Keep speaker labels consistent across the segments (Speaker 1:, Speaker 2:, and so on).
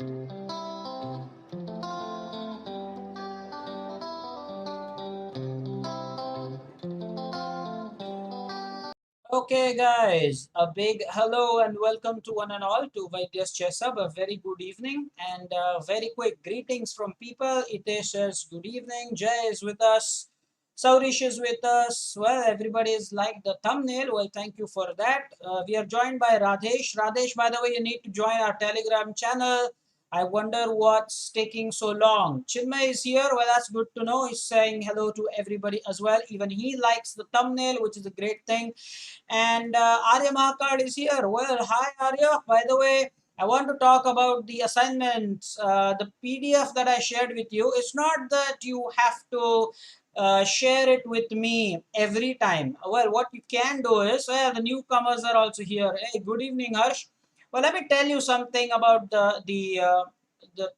Speaker 1: Okay, guys, a big hello and welcome to one and all to vaidyachesshub. A very good evening and very quick greetings from people. Itesh says good evening. Jay is with us. Saurish is with us. Well, everybody is like the thumbnail. Well, thank you for that. We are joined by Radhesh. Radhesh, by the way, you need to join our Telegram channel. I wonder what's taking so long. Chinmay is here. Well, that's good to know. He's saying hello to everybody as well. Even he likes the thumbnail, which is a great thing. And Arya Mahakad is here. Well, hi Arya. By the way, I want to talk about the assignments. The PDF that I shared with you. It's not that you have to share it with me every time. Well, what you can do is, well, the newcomers are also here. Hey, good evening, Harsh. Well, let me tell you something about the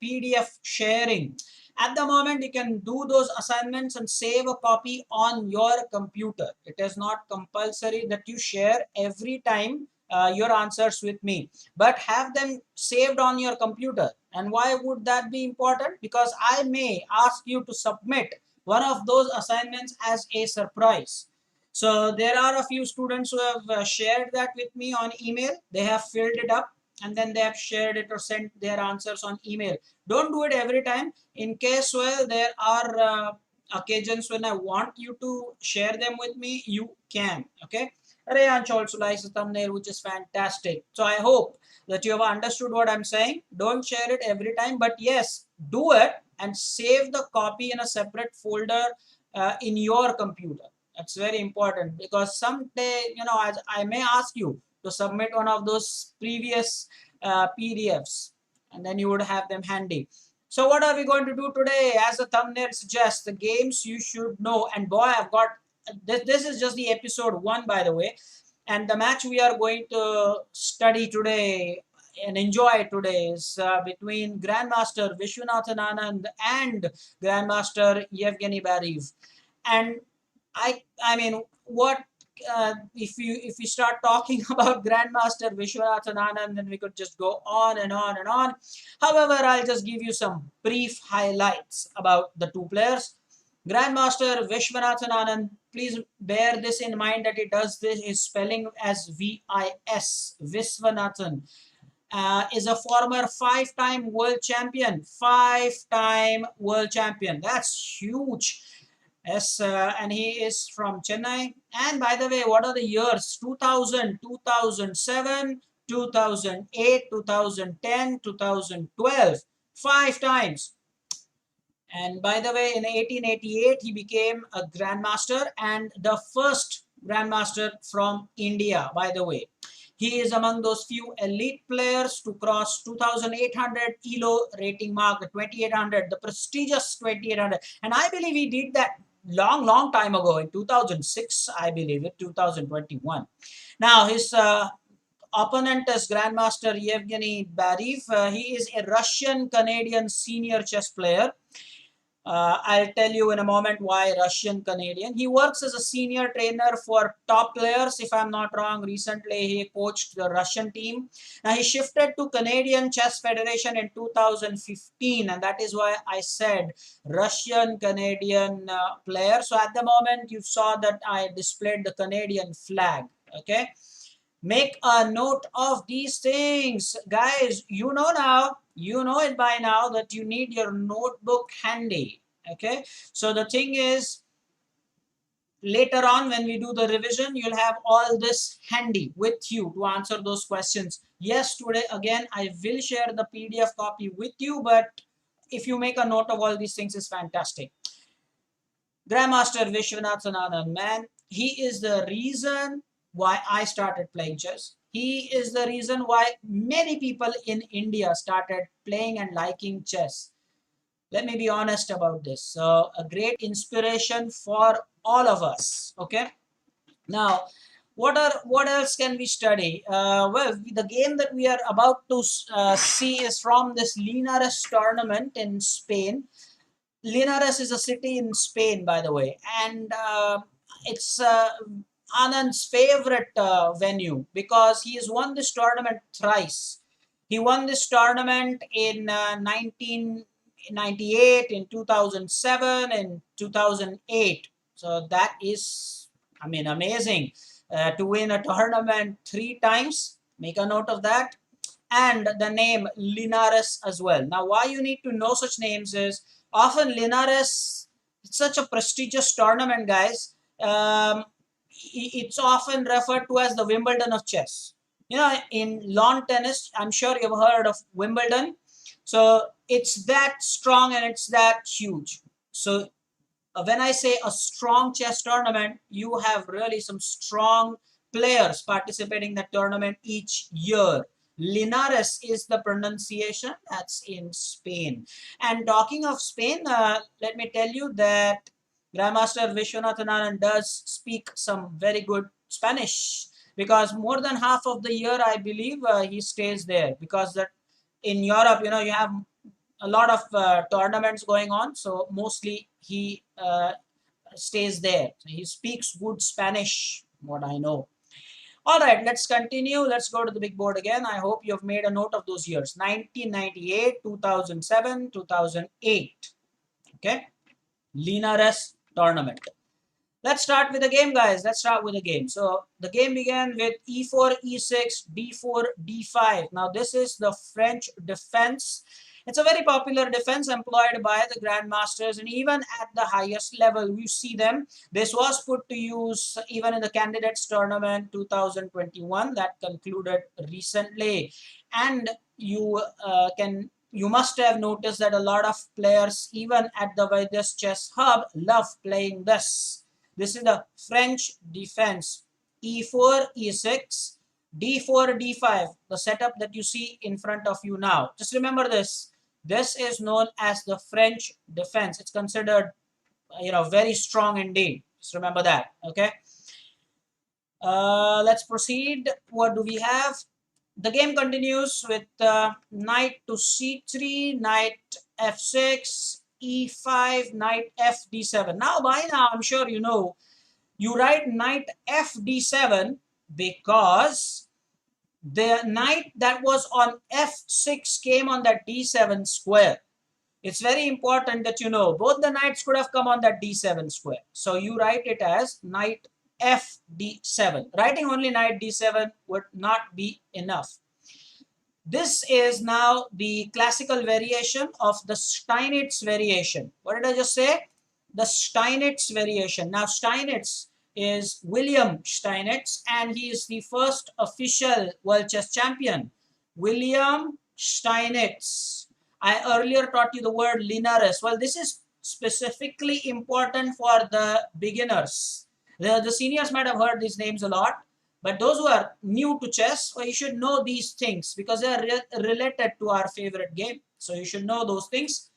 Speaker 1: PDF sharing. At the moment, you can do those assignments and save a copy on your computer. It is not compulsory that you share every time your answers with me, but have them saved on your computer. And why would that be important? Because I may ask you to submit one of those assignments as a surprise. So there are a few students who have shared that with me on email. They have filled it up and then they have shared it or sent their answers on email. Don't do it every time. In case, well, there are occasions when I want you to share them with me, you can. Okay. Rayanch also likes the thumbnail, which is fantastic. So I hope that you have understood what I'm saying. Don't share it every time, but yes, do it and save the copy in a separate folder in your computer. That's very important because someday, as I may ask you to submit one of those previous PDFs, and then you would have them handy. So what are we going to do today? As the thumbnail suggests, the games you should know. And boy, I've got this is just the episode 1, by the way. And the match we are going to study today and enjoy today is between Grandmaster Vishwanathan Anand and Grandmaster Yevgeny Bariv. And I mean, what if we start talking about Grandmaster Vishwanathan Anand, then we could just go on and on and on. However, I'll just give you some brief highlights about the two players. Grandmaster Vishwanathan Anand, please bear this in mind that it does this, his spelling as V-I-S, Viswanathan, is a former 5-time world champion. 5-time world champion. That's huge. Yes, and he is from Chennai. And by the way, what are the years? 2000, 2007, 2008, 2010, 2012. 5 times. And by the way, in 1888, he became a grandmaster and the first grandmaster from India, by the way. He is among those few elite players to cross 2800 ELO rating mark, the 2800, the prestigious 2800. And I believe he did that long time ago in 2006, I believe it, 2021. Now, his opponent is Grandmaster Yevgeny Bariv. He is a Russian-Canadian senior chess player. I'll tell you in a moment why Russian Canadian. He works as a senior trainer for top players. If I'm not wrong, recently he coached the Russian team. Now he shifted to Canadian Chess Federation in 2015, and that is why I said Russian Canadian player. So at the moment you saw that I displayed the Canadian flag. Okay. Make a note of these things. Guys, you know now, you know it by now that you need your notebook handy. Okay. So the thing is, later on when we do the revision, you'll have all this handy with you to answer those questions. Yes, today again, I will share the PDF copy with you, but if you make a note of all these things, is fantastic. Grandmaster Vishwanathan Anand, man, he is the reason why I started playing chess. He is the reason why many people in India started playing and liking chess. Let me be honest about this. So, a great inspiration for all of us. Okay. Now, what else can we study? Well, the game that we are about to see is from this Linares tournament in Spain. Linares is a city in Spain, by the way, and it's Anand's favorite venue because he has won this tournament thrice. He won this tournament in 1998, in 2007, in 2008. So that is, I mean, amazing to win a tournament 3 times. Make a note of that. And the name Linares as well. Now, why you need to know such names is often Linares, it's such a prestigious tournament, guys. It's often referred to as the Wimbledon of chess. You know, in lawn tennis, I'm sure you've heard of Wimbledon. So it's that strong and it's that huge. So when I say a strong chess tournament, you have really some strong players participating in the tournament each year. Linares is the pronunciation. That's in Spain. And talking of Spain, let me tell you that Grandmaster Vishwanathan Anand does speak some very good Spanish, because more than half of the year, I believe, he stays there, because that in Europe, you know, you have a lot of tournaments going on, so mostly he stays there. So he speaks good Spanish, what I know. All right, let's continue. Let's go to the big board again. I hope you've made a note of those years: 1998, 2007, 2008. Okay, Linares tournament. Let's start with the game, guys. Let's start with the game. So the game began with e4, e6, d4, d5. Now this is the French defense. It's a very popular defense employed by the grandmasters, and even at the highest level, we see them. This was put to use even in the candidates tournament 2021 that concluded recently. And you must have noticed that a lot of players, even at the Vaidyachesshub Chess Hub, love playing this. This is the French defense. E4, E6, D4, D5, the setup that you see in front of you now. Just remember this. This is known as the French defense. It's considered, very strong indeed. Just remember that, okay? Let's proceed. What do we have? The game continues with knight to c3, knight f6, e5, knight f d7. Now, by now, I'm sure you know, you write knight f d7 because the knight that was on f6 came on that d7 square. It's very important that you know both the knights could have come on that d7 square. So you write it as knight f d7. Writing only knight d7 would not be enough. This is now the classical variation of the Steinitz variation. What did I just say? The Steinitz variation. Now Steinitz is William Steinitz, and he is the first official world chess champion. William Steinitz. I earlier taught you the word Linares. Well, this is specifically important for the beginners. The seniors might have heard these names a lot, but those who are new to chess, well, you should know these things because they are related to our favorite game. So you should know those things.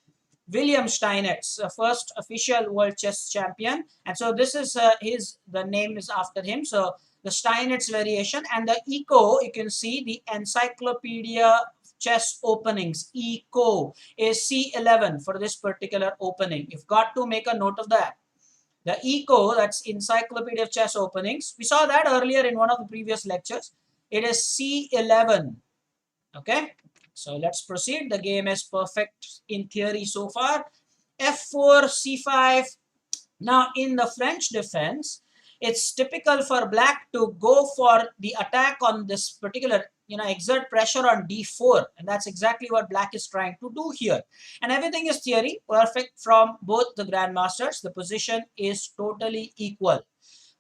Speaker 1: William Steinitz, first official world chess champion, and so this is the name is after him. So the Steinitz variation, and the eco, you can see the encyclopedia chess openings, eco is C11 for this particular opening. You've got to make a note of that. The eco, that's encyclopedia of chess openings, we saw that earlier in one of the previous lectures. It is C11. Okay, so let's proceed. The game is perfect in theory so far. F4, C5. Now in the French defense, it's typical for black to go for the attack on this particular, exert pressure on d4, and that's exactly what black is trying to do here. And everything is theory, perfect from both the grandmasters. The position is totally equal.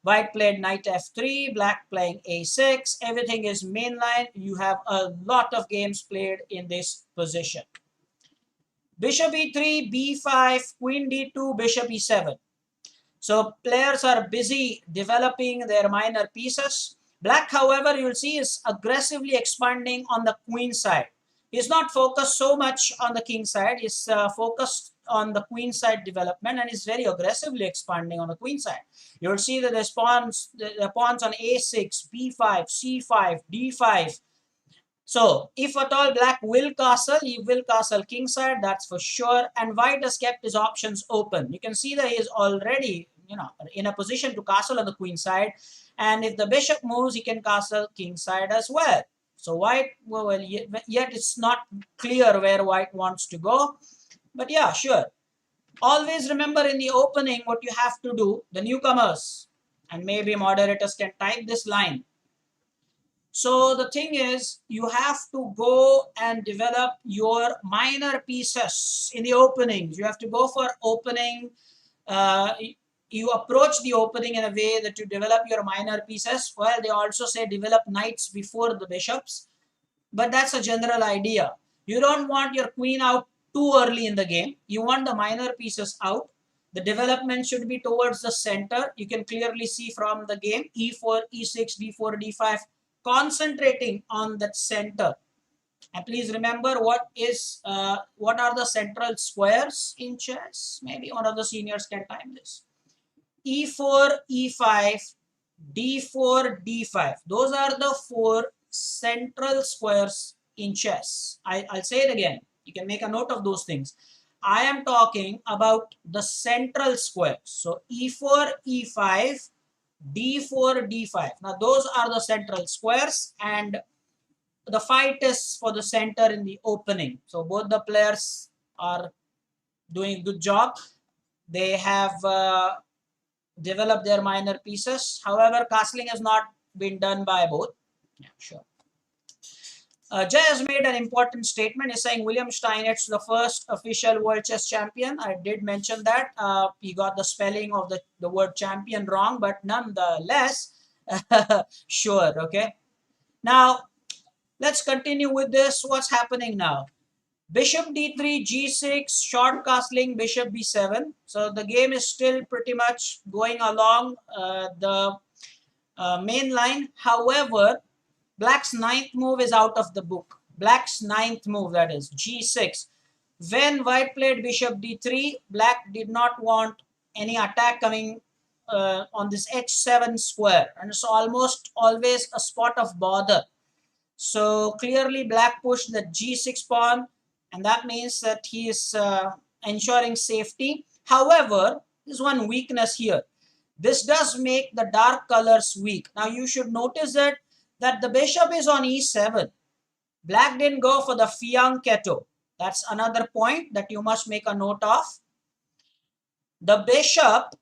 Speaker 1: White played knight f3, black playing a6. Everything is mainline. You have a lot of games played in this position. Bishop e3, b5, queen d2, bishop e7. So players are busy developing their minor pieces. Black, however, you'll see is aggressively expanding on the queen side. He's not focused so much on the king side. He's focused on the queen side development, and is very aggressively expanding on the queen side. You'll see that the pawns on a6, b5, c5, d5. So if at all black will castle, he will castle king side, that's for sure. And white has kept his options open. You can see that he is already in a position to castle on the queen side. And if the bishop moves, he can castle king side as well. So white, well, yet it's not clear where white wants to go. But yeah, sure. Always remember in the opening what you have to do, the newcomers, and maybe moderators can type this line. So the thing is, you have to go and develop your minor pieces in the openings. You have to go for opening. Uh, you approach the opening in a way that you develop your minor pieces. Well, they also say develop knights before the bishops, but that's a general idea. You don't want your queen out too early in the game. You want the minor pieces out. The development should be towards the center. You can clearly see from the game e4, e6, d4, d5, concentrating on that center. And please remember what are the central squares in chess. Maybe one of the seniors can time this. E4, E5, D4, D5. Those are the four central squares in chess. I'll say it again. You can make a note of those things. I am talking about the central squares. So E4, E5, D4, D5. Now those are the central squares, and the fight is for the center in the opening. So both the players are doing a good job. They have develop their minor pieces. However, castling has not been done by both. Yeah, sure. Jay has made an important statement. He's saying William Steinitz, the first official world chess champion. I did mention that. He got the spelling of the word champion wrong, but nonetheless, sure, okay. Now, let's continue with this. What's happening now? Bishop d3, g6, short castling, bishop b7. So the game is still pretty much going along the main line. However, black's ninth move is out of the book. Black's ninth move, that is g6. When white played bishop d3, black did not want any attack coming on this h7 square, and it's almost always a spot of bother. So clearly black pushed the g6 pawn, and that means that he is ensuring safety. However, there's one weakness here. This does make the dark colors weak. Now you should notice that the bishop is on e7. Black didn't go for the fianchetto. That's another point that you must make a note of. The bishop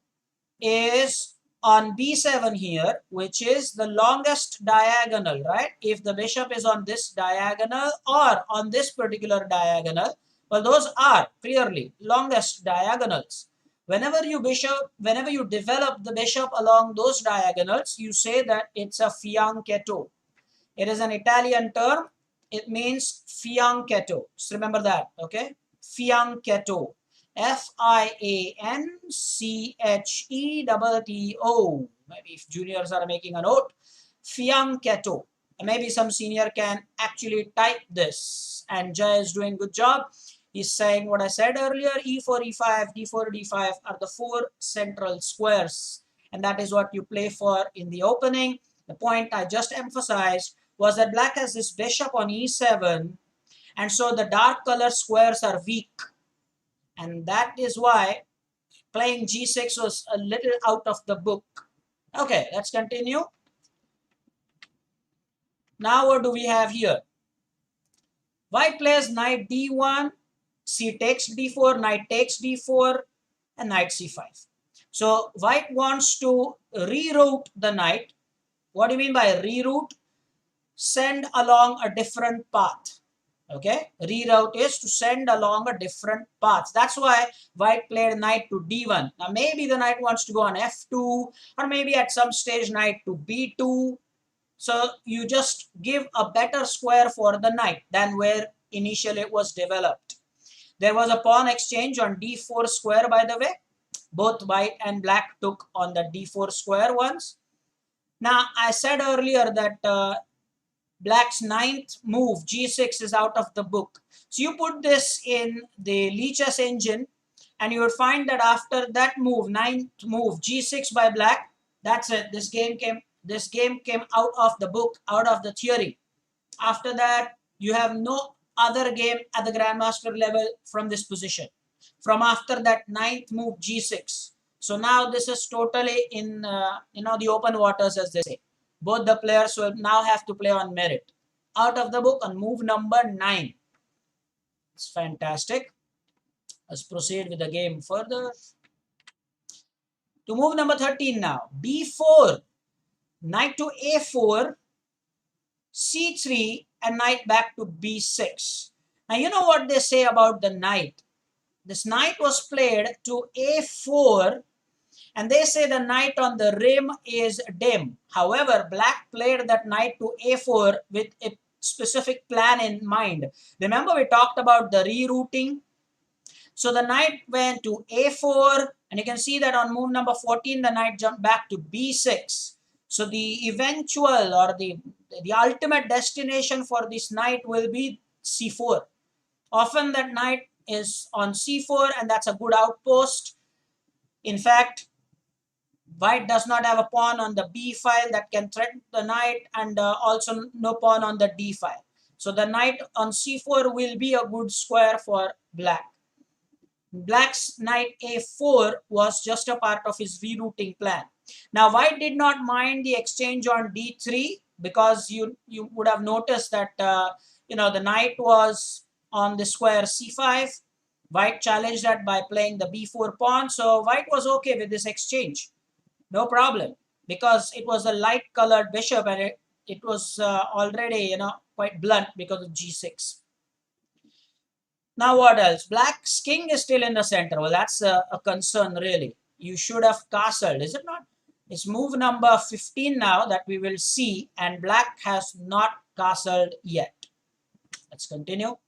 Speaker 1: is on b7 here, which is the longest diagonal, right? If the bishop is on this diagonal or on this particular diagonal, well, those are clearly longest diagonals. Whenever you develop the bishop along those diagonals, you say that it's a fianchetto. It is an Italian term. It means fianchetto. Just remember that, okay? Fianchetto. Fianchetto. Maybe if juniors are making a note, fianchetto. Maybe some senior can actually type this. And Jay is doing good job. He's saying what I said earlier, e4, e5, d4, d5 are the four central squares. And that is what you play for in the opening. The point I just emphasized was that black has this bishop on e7. And so the dark color squares are weak. And that is why playing g6 was a little out of the book. Okay, let's continue. Now what do we have here? White plays knight d1, c takes d4, knight takes d4, and knight c5. So white wants to reroute the knight. What do you mean by reroute? Send along a different path. Okay, reroute is to send along a different path. That's why white played knight to d1. Now maybe the knight wants to go on f2, or maybe at some stage knight to b2. So you just give a better square for the knight than where initially it was developed. There was a pawn exchange on d4 square, by the way. Both white and black took on the d4 square once. Now I said earlier that black's ninth move, g6, is out of the book. So you put this in the Lichess engine, and you will find that after that move, ninth move, g6 by black, that's it. This game came out of the book, out of the theory. After that, you have no other game at the grandmaster level from this position. From after that ninth move, g6. So now this is totally in the open waters, as they say. Both the players will now have to play on merit. out of the book on move number 9. It's fantastic. Let's proceed with the game further. To move number 13 now. B4, knight to A4, C3, and knight back to B6. Now you know what they say about the knight. This knight was played to A4, and they say the knight on the rim is dim. However, black played that knight to A4 with a specific plan in mind. Remember we talked about the rerouting? So the knight went to A4, and you can see that on move number 14, the knight jumped back to B6. So the eventual or the ultimate destination for this knight will be C4. Often that knight is on C4, and that's a good outpost. In fact, white does not have a pawn on the B file that can threaten the knight, and also no pawn on the D file. So the knight on C4 will be a good square for black. Black's knight A4 was just a part of his rerouting plan. Now white did not mind the exchange on D3, because you would have noticed that the knight was on the square C5. White challenged that by playing the B4 pawn, so white was okay with this exchange. No problem, because it was a light colored bishop, and it was already quite blunt because of G6. Now what else? Black's king is still in the center. Well, that's a concern really. You should have castled, is it not? It's move number 15 now that we will see, and black has not castled yet. Let's continue.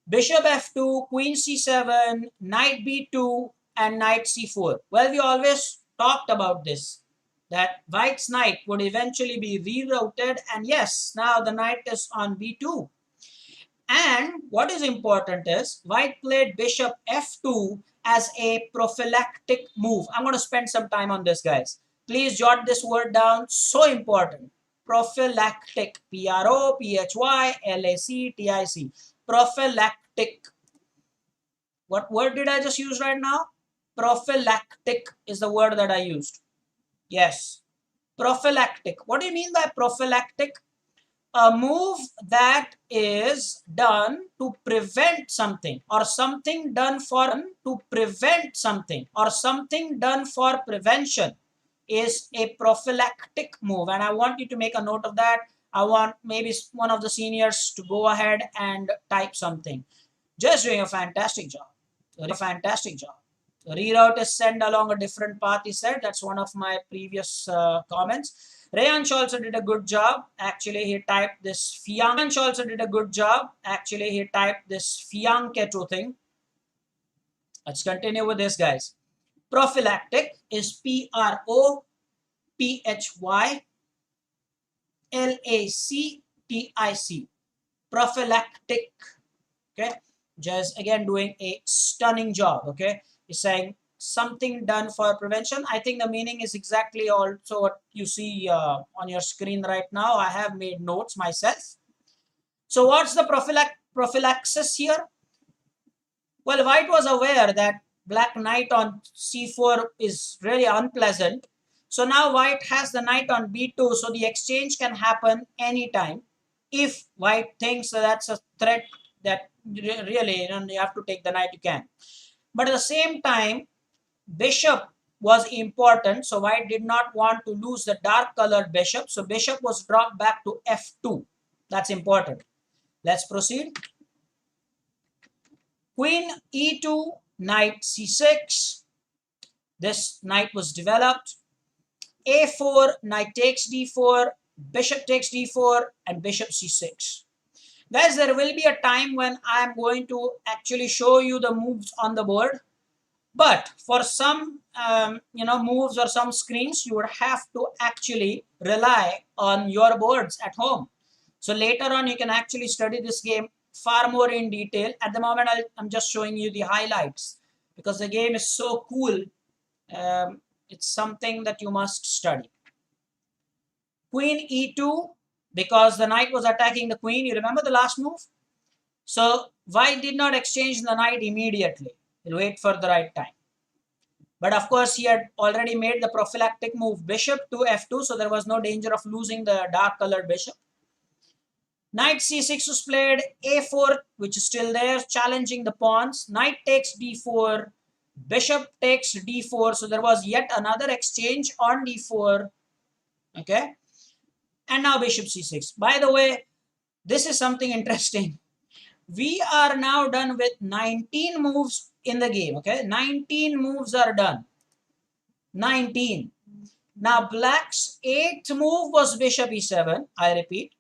Speaker 1: Bishop F2, Queen C7, Knight B2, and Knight C4. Well, we always talked about this, that white's knight would eventually be rerouted, and yes, now the knight is on B2. And what is important is white played bishop F2 as a prophylactic move. I'm going to spend some time on this, guys. Please jot this word down. So important. Prophylactic. Prophylac-tic. Prophylactic. What word did I just use right now? Prophylactic is the word that I used. Yes. Prophylactic. What do you mean by prophylactic? A move that is done to prevent something, or something done for to prevent something, or something done for prevention is a prophylactic move. And I want you to make a note of that. I want maybe one of the seniors to go ahead and type something. Just doing a fantastic job. A fantastic job. Reroute is send along a different path, he said. That's one of my previous comments. Rayansh also did a good job. Actually, he typed this Fiang. Rayansh also did a good job. Actually, he typed this Fiang Keto thing. Let's continue with this, guys. Prophylactic is P-R-O-P-H-Y-L-A-C-T-I-C. Prophylactic. Okay. Just again doing a stunning job. Okay. He's saying something done for prevention. I think the meaning is exactly also what you see on your screen right now. I have made notes myself. So what's the prophylaxis here? Well, white was aware that black knight on c4 is really unpleasant. So now white has the knight on b2, so the exchange can happen anytime. If white thinks that's a threat that really you have to take the knight, you can. But at the same time, bishop was important, so white did not want to lose the dark colored bishop. So bishop was dropped back to f2. That's important. Let's proceed. Queen e2, knight c6. This knight was developed. a4, knight takes d4, bishop takes d4, and bishop c6. Guys, there will be a time when I am going to actually show you the moves on the board. But for some moves or some screens, you would have to actually rely on your boards at home. So later on, you can actually study this game far more in detail. At the moment, I'm just showing you the highlights because the game is so cool. It's something that you must study. Queen e2, because the knight was attacking the queen. You remember the last move? So white did not exchange the knight immediately. He'll wait for the right time. But of course, he had already made the prophylactic move bishop to f2, so there was no danger of losing the dark colored bishop. Knight c6 was played, a4, which is still there, challenging the pawns. Knight takes d4, bishop takes d4. So there was yet another exchange on d4. Okay. And now bishop c6. By the way, this is something interesting. We are now done with 19 moves in the game. Okay. 19 moves are done. 19. Now black's 8th move was bishop e7. I repeat.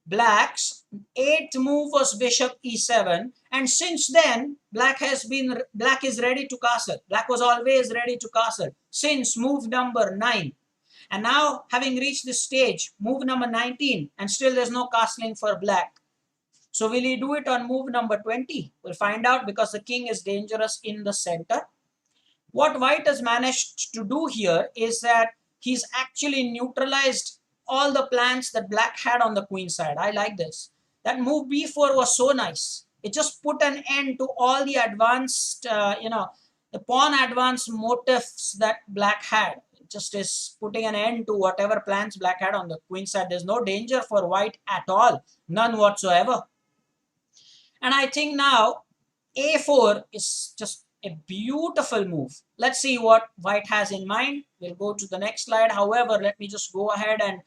Speaker 1: Black's 8th move was bishop e7, and since then black is ready to castle. Black was always ready to castle since move number 9, and now having reached this stage, move number 19, and still there's no castling for black. So will he do it on move number 20? We'll find out, because the king is dangerous in the center. What white has managed to do here is that he's actually neutralized all the plans that black had on the queen side. I like this. That move b4 was so nice. It just put an end to all the advanced, the pawn advance motifs that black had. It just is putting an end to whatever plans black had on the queen side. There's no danger for white at all. None whatsoever. And I think now a4 is just a beautiful move. Let's see what white has in mind. We'll go to the next slide. However, let me just go ahead and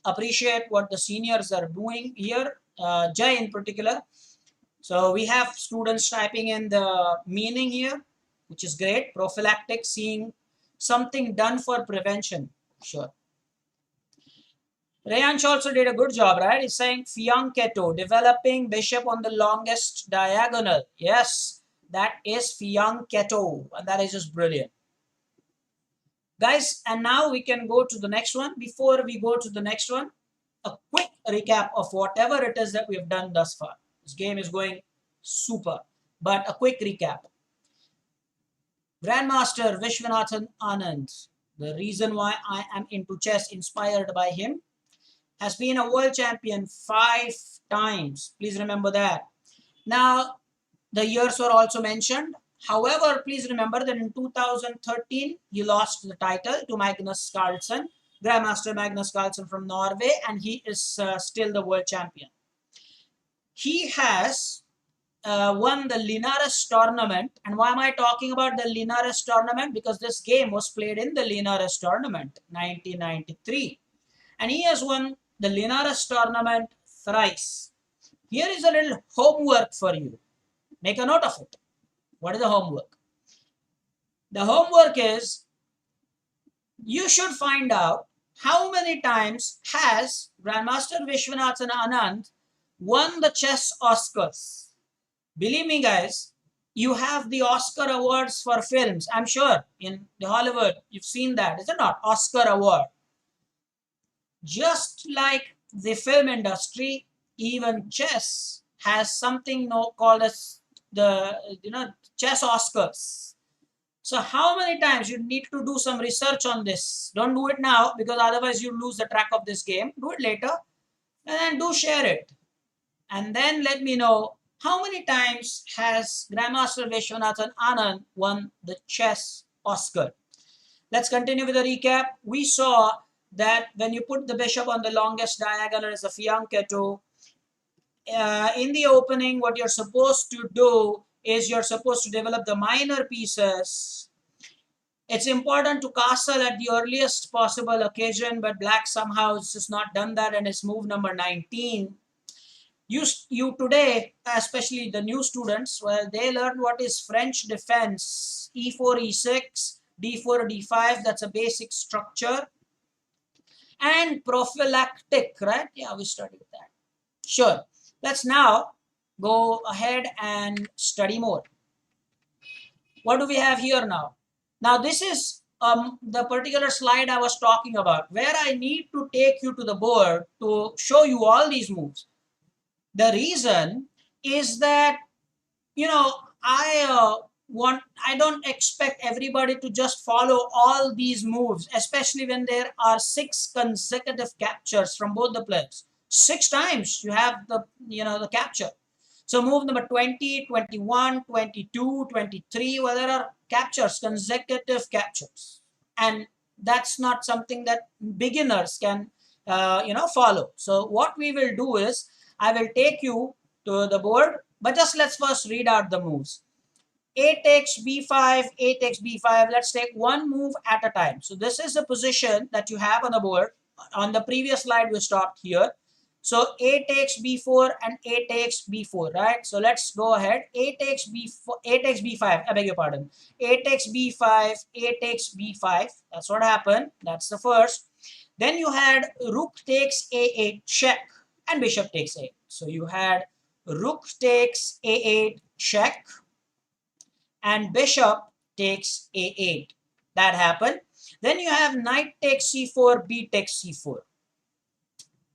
Speaker 1: appreciate what the seniors are doing here, Jay in particular. So we have students typing in the meaning here, which is great. Prophylactic, seeing something done for prevention. Sure. Rayansh also did a good job, right? He's saying fianchetto, developing bishop on the longest diagonal. Yes, that is fianchetto, and that is just brilliant. Guys, and now we can go to the next one. Before we go to the next one, a quick recap of whatever it is that we have done thus far. This game is going super, but a quick recap. Grandmaster Vishwanathan Anand, the reason why I am into chess, inspired by him, has been a world champion 5 times. Please remember that. Now, the years were also mentioned. However, please remember that in 2013, he lost the title to Magnus Carlsen, Grandmaster Magnus Carlsen from Norway, and he is still the world champion. He has won the Linares tournament. And why am I talking about the Linares tournament? Because this game was played in the Linares tournament, 1993. And he has won the Linares tournament thrice. Here is a little homework for you. Make a note of it. What is the homework? The homework is, you should find out how many times has Grandmaster Vishwanathan Anand won the chess Oscars. Believe me, guys, you have the Oscar awards for films. I'm sure in the Hollywood, you've seen that, is it not? Oscar award. Just like the film industry, even chess has something called as the chess Oscars. So how many times, you need to do some research on this. Don't do it now, because otherwise you lose the track of this game. Do it later, and then do share it, and then let me know how many times has Grandmaster Vishwanathan Anand won the chess Oscar. Let's continue with the recap. We saw that when you put the bishop on the longest diagonal as a fianchetto, in the opening, what you're supposed to do is you're supposed to develop the minor pieces. It's important to castle at the earliest possible occasion, but black somehow has just not done that, and it's move number 19. You today, especially the new students, well, they learn what is French defense, e4, e6, d4, d5, that's a basic structure. And prophylactic, right? Yeah, we studied that. Sure. Let's now go ahead and study more. What do we have here now? Now, this is the particular slide I was talking about, where I need to take you to the board to show you all these moves. The reason is that, I don't expect everybody to just follow all these moves, especially when there are 6 consecutive captures from both the players. 6 times you have the capture. So move number 20, 21, 22, 23, well, there are captures, consecutive captures. And that's not something that beginners can follow. So what we will do is I will take you to the board, but just let's first read out the moves. A takes b5, A takes b5. Let's take one move at a time. So this is the position that you have on the board. On the previous slide, we stopped here. So A takes b4 and A takes b4, right? So let's go ahead. A takes b4, A takes b5. I beg your pardon. A takes b5, A takes b5. That's what happened. That's the first. Then you had rook takes a8 check and bishop takes 8. So you had rook takes a8 check and bishop takes a8. That happened. Then you have knight takes c4, b takes c4.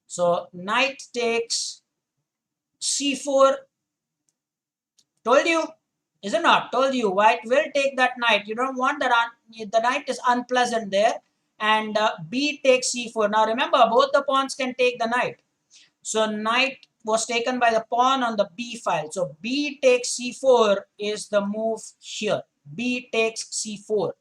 Speaker 1: So knight takes c4. Told you, is it not? Told you, white will take that knight. You don't want that. The knight is unpleasant there. And b takes c4. Now remember, both the pawns can take the knight. So knight was taken by the pawn on the b file. So b takes c4 is the move here. B takes c4.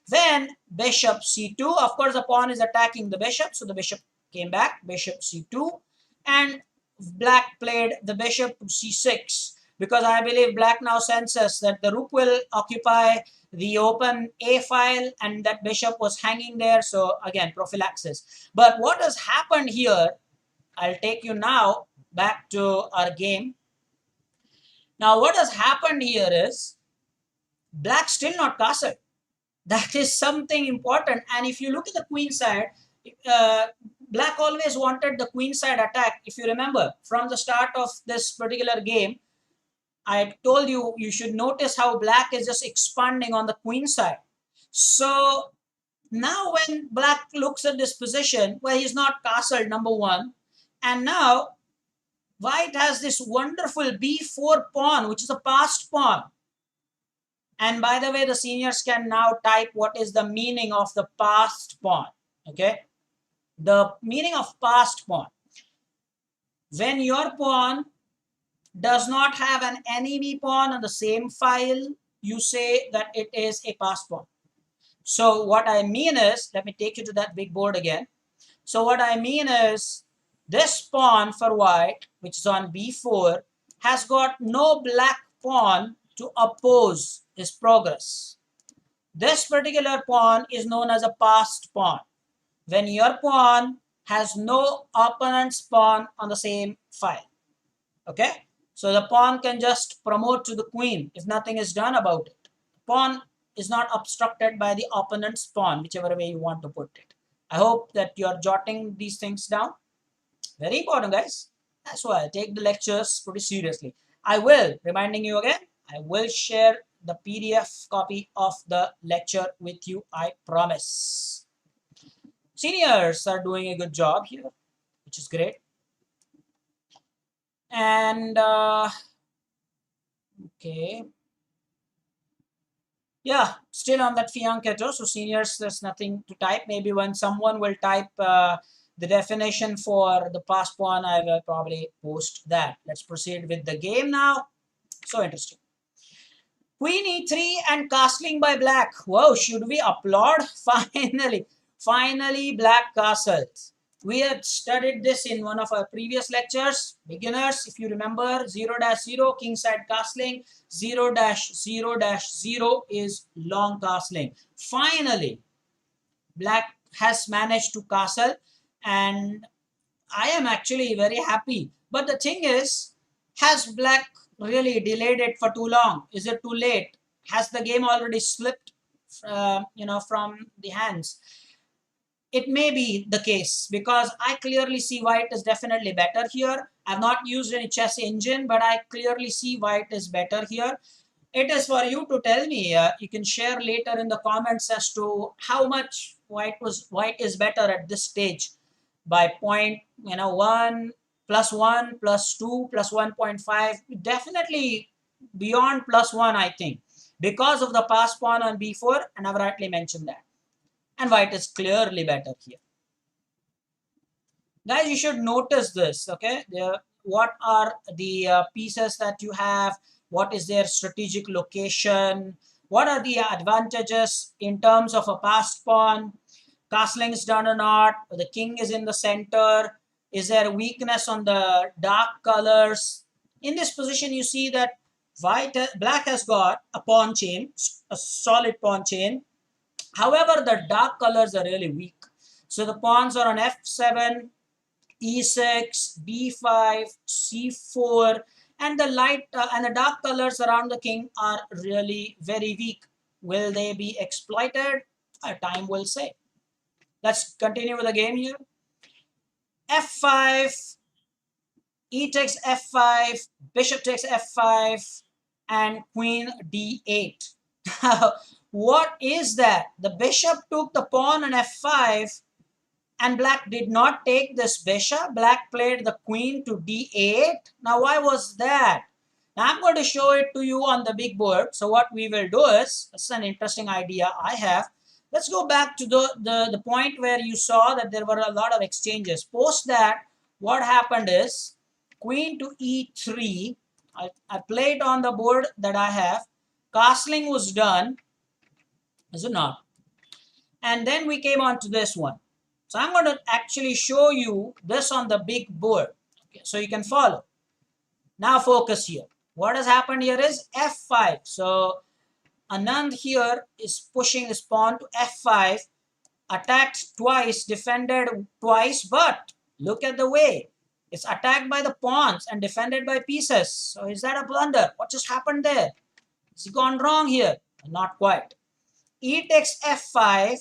Speaker 1: Then bishop c2. Of course, the pawn is attacking the bishop. So the bishop came back. Bishop c2. And black played the bishop to c6. Because I believe black now senses that the rook will occupy the open a file and that bishop was hanging there. So again, prophylaxis. But what has happened here, I'll take you now back to our game. Now what has happened here is black still not castled. That is something important. And if you look at the queen side, black always wanted the queen side attack. If you remember from the start of this particular game, I told you, you should notice how black is just expanding on the queen side. So now when black looks at this position where he's not castled, number one, and now white has this wonderful b4 pawn, which is a passed pawn. And by the way, the seniors can now type what is the meaning of the passed pawn. Okay. The meaning of passed pawn. When your pawn does not have an enemy pawn on the same file, you say that it is a passed pawn. So what I mean is, let me take you to that big board again. So what I mean is, this pawn for white, which is on b4, has got no black pawn to oppose his progress. This particular pawn is known as a passed pawn. When your pawn has no opponent's pawn on the same file. Okay? So the pawn can just promote to the queen if nothing is done about it. Pawn is not obstructed by the opponent's pawn, whichever way you want to put it. I hope that you're jotting these things down. Very important, guys. That's why I take the lectures pretty seriously. I will, reminding you again, I will share the PDF copy of the lecture with you, I promise. Seniors are doing a good job here, which is great. And, okay. Yeah, still on that fianchetto. So seniors, there's nothing to type. Maybe when someone will type the definition for the passed pawn, I will probably post that. Let's proceed with the game now. So interesting. Queen e3 and castling by black. Wow, should we applaud? Finally, black castles. We had studied this in one of our previous lectures. Beginners, if you remember, 0-0, kingside castling, 0-0-0 is long castling. Finally, black has managed to castle, and I am actually very happy. But the thing is, has black really delayed it for too long? Is it too late? Has the game already slipped, from the hands? It may be the case because I clearly see white is definitely better here. I've not used any chess engine, but I clearly see white is better here. It is for you to tell me. You can share later in the comments as to how much white is better at this stage by point, 1 plus 1 plus 2 plus 1.5. Definitely beyond plus 1, I think, because of the pass pawn on b4, and I've rightly mentioned that. And white is clearly better here. Guys, you should notice this, okay? What are the pieces that you have? What is their strategic location? What are the advantages in terms of a passed pawn? castling is done or not, the king is in the center, is there a weakness on the dark colors. In this position you see that black has got a pawn chain, a solid pawn chain. However, the dark colors are really weak. So the pawns are on f7, e6, b5, c4, and the light and the dark colors around the king are really very weak. Will they be exploited? Time will say. Let's continue with the game here. f5, e takes f5, bishop takes f5, and queen d8. What is that? The bishop took the pawn on f5, and black did not take this bishop. Black played the queen to d8. Now, why was that? Now, I'm going to show it to you on the big board. So what we will do is, this is an interesting idea I have. Let's go back to the point where you saw that there were a lot of exchanges. Post that, what happened is, queen to e3. I played on the board that I have. Castling was done, is it not? And then we came on to this one. So I'm going to actually show you this on the big board, okay, so you can follow. Now focus here. What has happened here is f5. So Anand here is pushing his pawn to f5, attacked twice, defended twice, but look at the way. It's attacked by the pawns and defended by pieces. So is that a blunder? What just happened there? Has it gone wrong here? Not quite. E takes f5,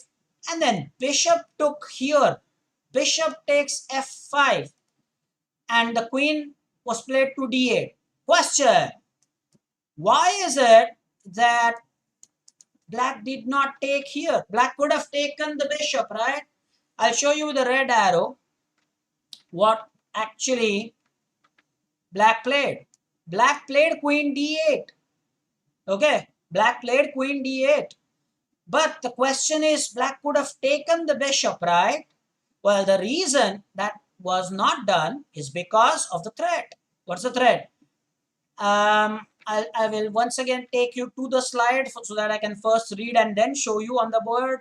Speaker 1: and then bishop took here. Bishop takes f5, and the queen was played to d8. Question: why is it that black did not take here? Black could have taken the bishop, right? I'll show you the red arrow what actually black played. Black played queen d8. Okay, black played queen d8. But the question is, black could have taken the bishop, right? Well, the reason that was not done is because of the threat. What's the threat? I will once again take you to the slide so that I can first read and then show you on the board.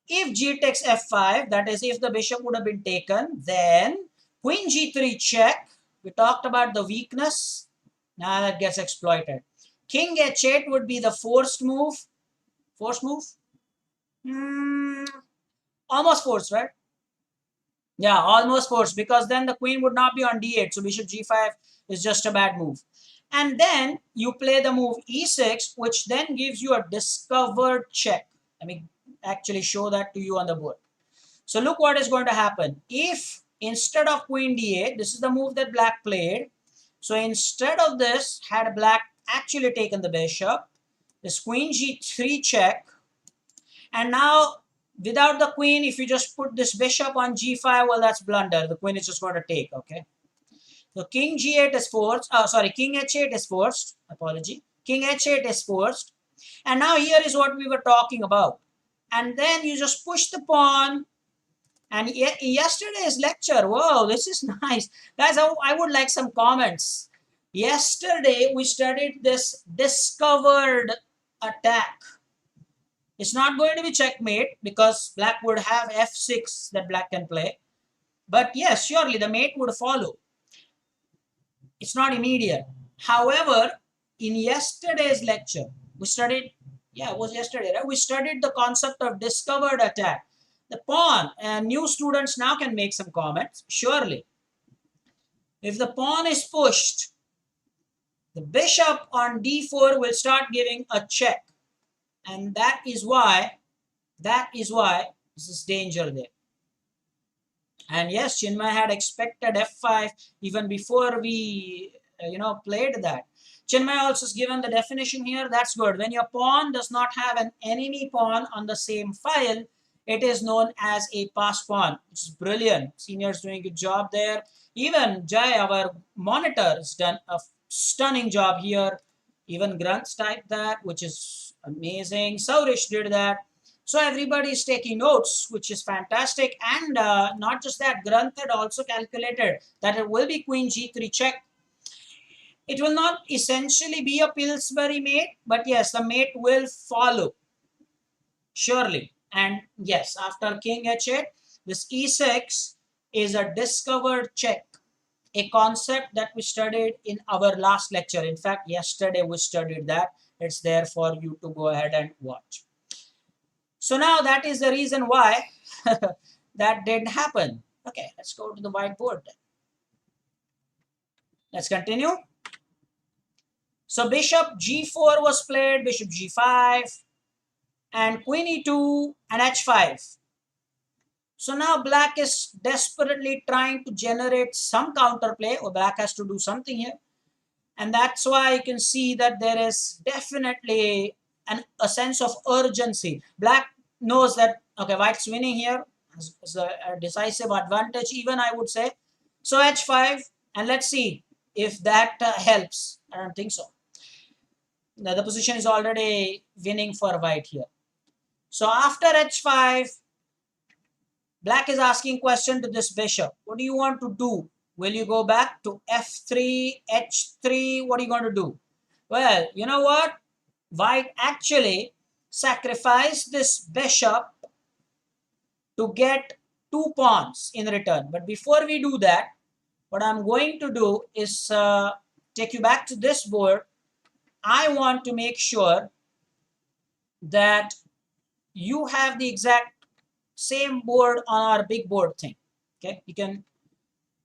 Speaker 1: If g takes f5, that is if the bishop would have been taken, then queen g3 check. We talked about the weakness. Now that gets exploited. King h8 would be the forced move. Forced move? Almost forced, right? Yeah, almost forced, because then the queen would not be on d8. So bishop g5 is just a bad move. And then you play the move e6, which then gives you a discovered check. Let me actually show that to you on the board. So look what is going to happen. If instead of queen d8, this is the move that black played. So instead of this, had black actually taken the bishop, this queen g3 check, and now without the queen, if you just put this bishop on g5, well, that's blunder. The queen is just going to take, okay? So king g8 is forced. King h8 is forced. Apology. King h8 is forced. And now here is what we were talking about. And then you just push the pawn. And yesterday's lecture, whoa, this is nice. Guys, I would like some comments. Yesterday, we studied this discovered attack. It's not going to be checkmate because black would have f6 that black can play. But yes, surely the mate would follow. It's not immediate. However, in yesterday's lecture, we studied, it was yesterday, right? We studied the concept of discovered attack. The pawn, and new students now can make some comments, surely. If the pawn is pushed, the bishop on d4 will start giving a check. And that is why this is danger there. And yes, Chinmay had expected f5 even before we, played that. Chinmay also has given the definition here. That's good. When your pawn does not have an enemy pawn on the same file, it is known as a pass pawn, which is brilliant. Senior's doing a good job there. Even Jai, our monitor, has done a stunning job here. Even Grunts typed that, which is amazing. Saurish did that. So everybody is taking notes, which is fantastic. And not just that, Grunt had also calculated that it will be queen g3 check. It will not essentially be a Pillsbury mate, but yes, the mate will follow. Surely. And yes, after king h8, this e6 is a discovered check, a concept that we studied in our last lecture. In fact, yesterday we studied that. It's there for you to go ahead and watch. So now that is the reason why that didn't happen. Okay, let's go to the whiteboard then. Let's continue. So bishop g4 was played, bishop g5, and queen e2 and h5. So now black is desperately trying to generate some counterplay, or black has to do something here. And that's why you can see that there is definitely a sense of urgency. Black knows that, okay, white's winning here, is a decisive advantage even, I would say. So h5, and let's see if that helps. I don't think so. The position is already winning for white here. So after h5, black is asking question to this bishop. What do you want to do? Will you go back to f3, h3? What are you going to do? Well, you know what? White actually sacrificed this bishop to get 2 pawns in return. But before we do that, what I'm going to do is take you back to this board. I want to make sure that you have the exact same board on our big board thing. Okay, you can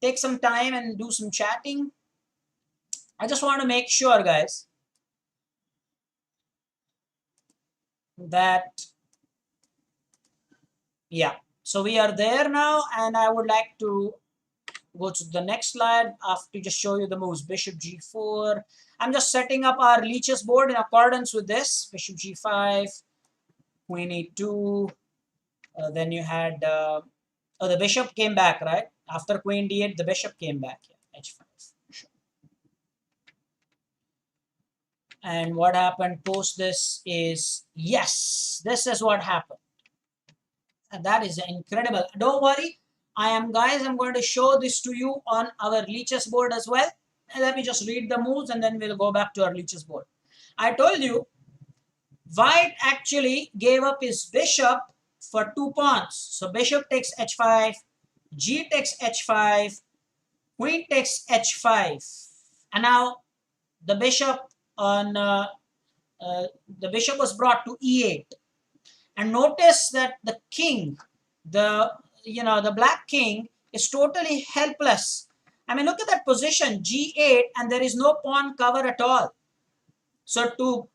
Speaker 1: take some time and do some chatting. I just want to make sure, guys, that, yeah, so we are there now, and I would like to go to the next slide after just show you the moves. Bishop g4. I'm just setting up our leeches board in accordance with this. Bishop g5, queen e2. Then you had, oh, the bishop came back, right? After queen d8, the bishop came back. Yeah, h5. And what happened post this is, yes, this is what happened. And that is incredible. Don't worry. I'm going to show this to you on our leeches board as well. And let me just read the moves and then we'll go back to our leeches board. I told you, white actually gave up his bishop for 2 pawns. So bishop takes h5, g takes h5, queen takes h5. And now the bishop was brought to e8. And notice that the king, the black king is totally helpless. I mean, look at that position, g8, and there is no pawn cover at all. So to,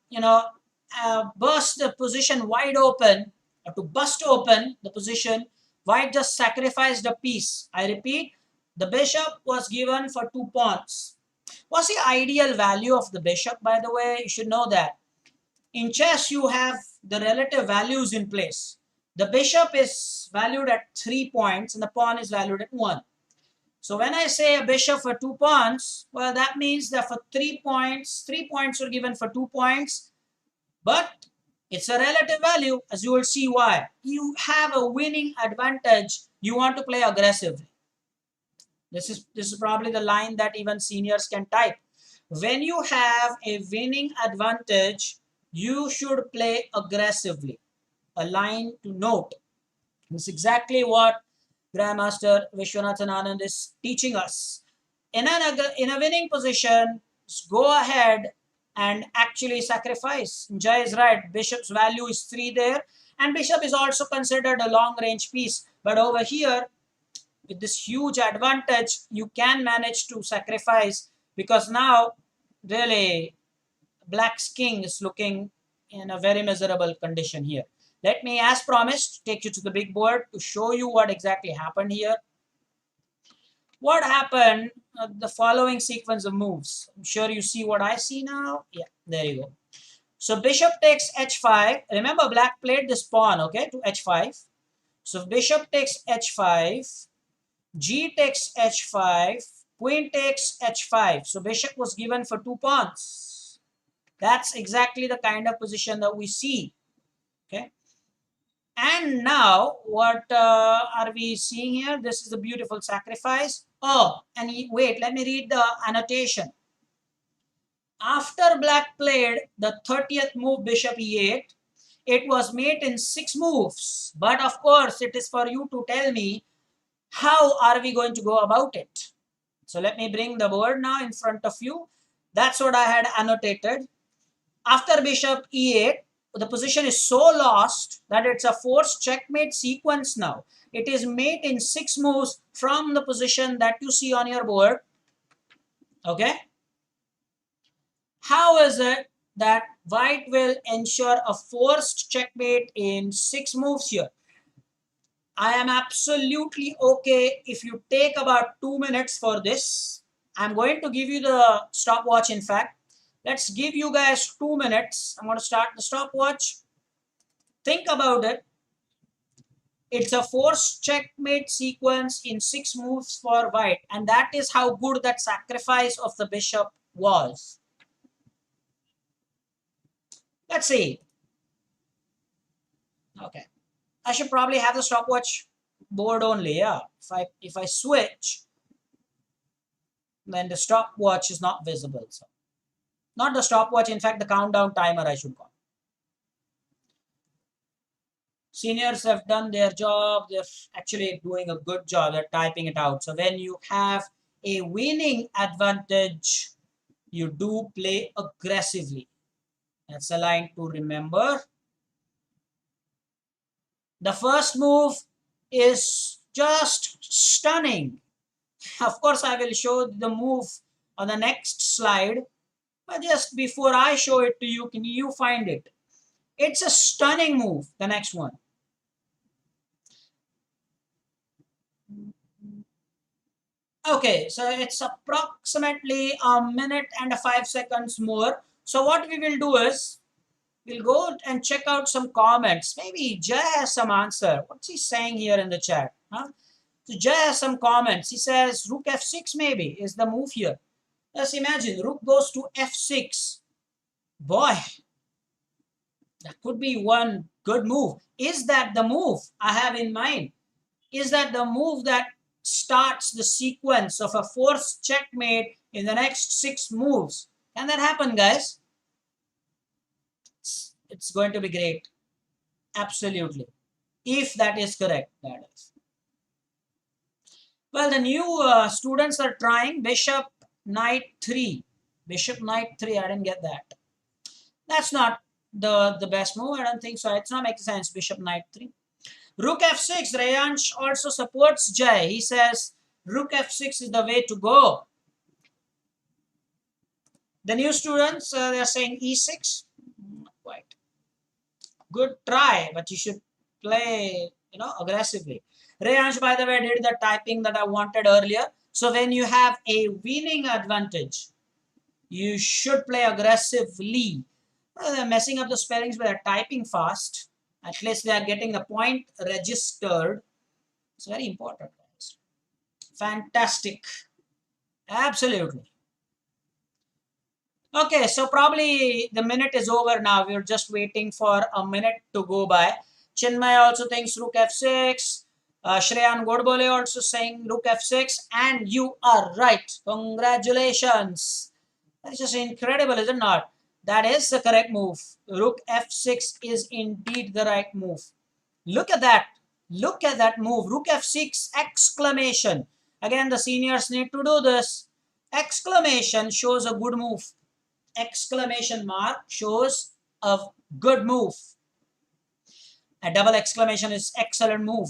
Speaker 1: burst the position wide open, or to bust open the position, white just sacrificed a piece. I repeat, the bishop was given for 2 pawns. What's the ideal value of the bishop, by the way? You should know that. In chess, you have the relative values in place. The bishop is valued at 3 points and the pawn is valued at 1. So when I say a bishop for 2 pawns, well, that means that for 3 points were given for 2 points, but it's a relative value, as you will see why. You have a winning advantage. You want to play aggressively. This is probably the line that even seniors can type. When you have a winning advantage, you should play aggressively. A line to note. This is exactly what Grandmaster Vishwanathan Anand is teaching us. In a winning position, go ahead and actually sacrifice. Jai is right. Bishop's value is 3 there. And bishop is also considered a long range piece. But over here, with this huge advantage, you can manage to sacrifice, because now really black's king is looking in a very miserable condition here. Let me, as promised, take you to the big board to show you what exactly happened here. What happened, the following sequence of moves. I'm sure you see what I see now. Yeah, there you go. So bishop takes h5. Remember, black played this pawn, okay, to h5. So bishop takes h5, g takes h5, queen takes h5. So bishop was given for 2 pawns. That's exactly the kind of position that we see. Okay. And now what are we seeing here? This is a beautiful sacrifice. Oh, and wait, let me read the annotation. After black played the 30th move, bishop e8, It was made in 6 moves. But of course, it is for you to tell me how are we going to go about it. So let me bring the board now in front of you. That's what I had annotated. After bishop e8, the position is so lost that it's a forced checkmate sequence now. It is made in 6 moves from the position that you see on your board. Okay. How is it that white will ensure a forced checkmate in 6 moves here? I am absolutely okay if you take about 2 minutes for this. I'm going to give you the stopwatch, in fact. Let's give you guys 2 minutes. I'm going to start the stopwatch. Think about it. It's a forced checkmate sequence in 6 moves for white. And that is how good that sacrifice of the bishop was. Let's see. Okay. I should probably have the stopwatch board only. Yeah. If I switch, then the stopwatch is not visible. So not the stopwatch, in fact, the countdown timer I should call. Seniors have done their job. They're actually doing a good job at typing it out. So when you have a winning advantage, you do play aggressively. That's a line to remember. The first move is just stunning. Of course, I will show the move on the next slide. But just before I show it to you, can you find it? It's a stunning move, the next one. Okay, so it's approximately a minute and 5 seconds more. So what we will do is, we'll go and check out some comments. Maybe Jay has some answer. What's he saying here in the chat? Huh? So Jay has some comments. He says rook f6 maybe is the move here. Just imagine, rook goes to f6. Boy, that could be one good move. Is that the move I have in mind? Is that the move that starts the sequence of a forced checkmate in the next 6 moves? Can that happen, guys? It's going to be great. Absolutely. If that is correct, that is. Well, the new students are trying bishop knight 3. Bishop knight 3, I didn't get that. That's not the best move. I don't think so. It's not making sense. Bishop knight 3. Rook f6. Rayansh also supports Jay. He says rook f6 is the way to go. The new students, they're saying e6. Not quite. Good try, but you should play, aggressively. Rayansh, by the way, did the typing that I wanted earlier. So when you have a winning advantage, you should play aggressively. They're messing up the spellings, but they're typing fast. At least they are getting the point registered. It's very important, guys. Fantastic. Absolutely. Okay, so probably the minute is over now. We're just waiting for a minute to go by. Chinmay also thinks rook f6. Shreyan Godbole also saying rook f6. And you are right. Congratulations. That's just incredible, is it not? That is the correct move. Rook f6 is indeed the right move. Look at that. Look at that move. Rook f6 exclamation. Again, the seniors need to do this. Exclamation shows a good move. Exclamation mark shows a good move. A double exclamation is excellent move.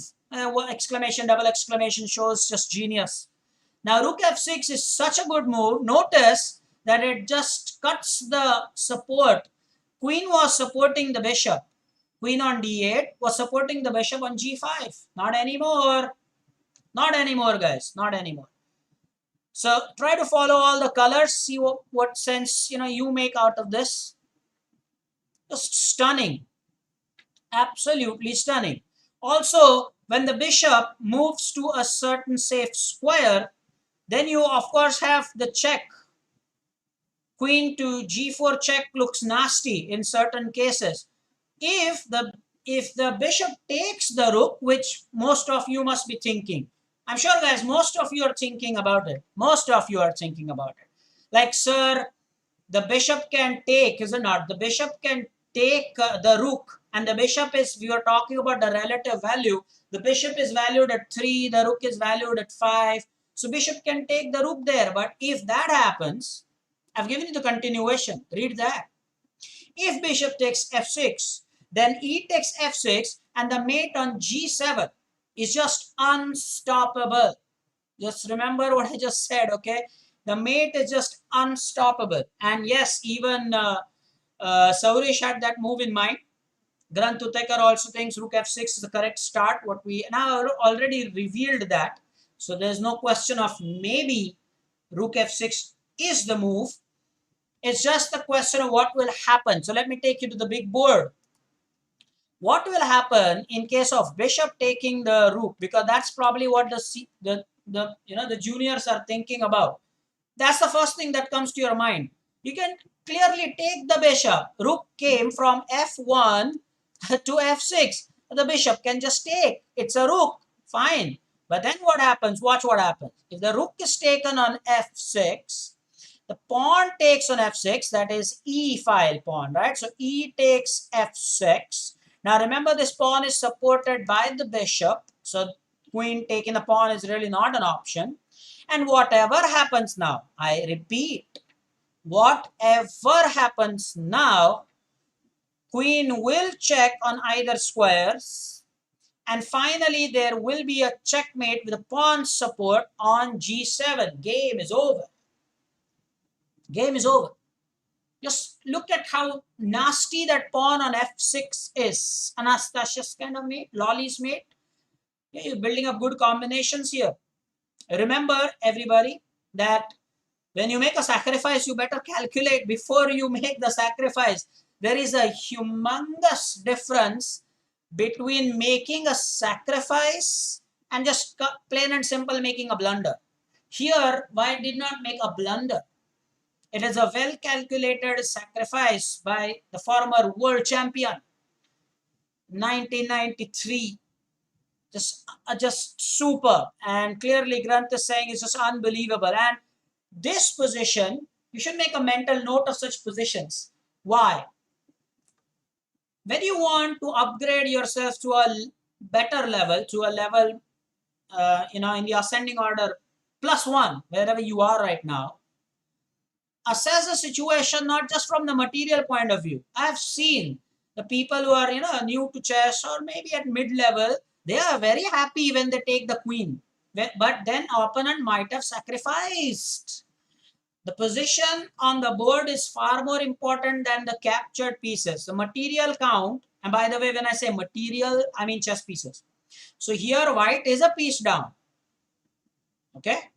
Speaker 1: Exclamation, double exclamation shows just genius. Now, rook f6 is such a good move. Notice that it just cuts the support. Queen was supporting the bishop. Queen on d8 was supporting the bishop on g5. Not anymore. Not anymore, guys. Not anymore. So try to follow all the colors. See what sense you make out of this. Just stunning. Absolutely stunning. Also, when the bishop moves to a certain safe square, then you of course have the check. Queen to g4 check looks nasty in certain cases. If the bishop takes the rook, which most of you must be thinking. I'm sure, guys, most of you are thinking about it. Most of you are thinking about it. Like, sir, the bishop can take, is it not? The bishop can take the rook, and the bishop is, we are talking about the relative value. The bishop is valued at 3, the rook is valued at 5. So bishop can take the rook there. But if that happens, I've given you the continuation. Read that. If bishop takes f6, then e takes f6, and the mate on g7 is just unstoppable. Just remember what I just said, okay? The mate is just unstoppable. And yes, even Saurish had that move in mind. Granth Utekar also thinks rook f6 is the correct start. What we now already revealed that. So there's no question of maybe rook f6 is the move. It's just the question of what will happen. So let me take you to the big board. What will happen in case of bishop taking the rook? Because that's probably what the juniors are thinking about. That's the first thing that comes to your mind. You can clearly take the bishop. Rook came from f1 to f6. The bishop can just take. It's a rook. Fine. But then what happens? Watch what happens. If the rook is taken on f6, the pawn takes on f6, that is e file pawn, right? So e takes f6. Now remember, this pawn is supported by the bishop. So queen taking the pawn is really not an option. And whatever happens now, I repeat, whatever happens now, queen will check on either squares. And finally, there will be a checkmate with a pawn support on g7. Game is over. Game is over. Just look at how nasty that pawn on f6 is. Anastasia's kind of mate, Lolly's mate. Yeah, you're building up good combinations here. Remember, everybody, that when you make a sacrifice, you better calculate before you make the sacrifice. There is a humongous difference between making a sacrifice and just plain and simple making a blunder. Here, White did not make a blunder. It is a well-calculated sacrifice by the former world champion, 1993. Just super. And clearly, Granth is saying it's just unbelievable. And this position, you should make a mental note of such positions. Why? When you want to upgrade yourself to a better level, to a level, in the ascending order, +1, wherever you are right now, assess the situation not just from the material point of view. I have seen the people who are new to chess or maybe at mid-level, they are very happy when they take the queen. But then opponent might have sacrificed. The position on the board is far more important than the captured pieces. The material count, and by the way, when I say material, I mean chess pieces. So here white is a piece down. Okay.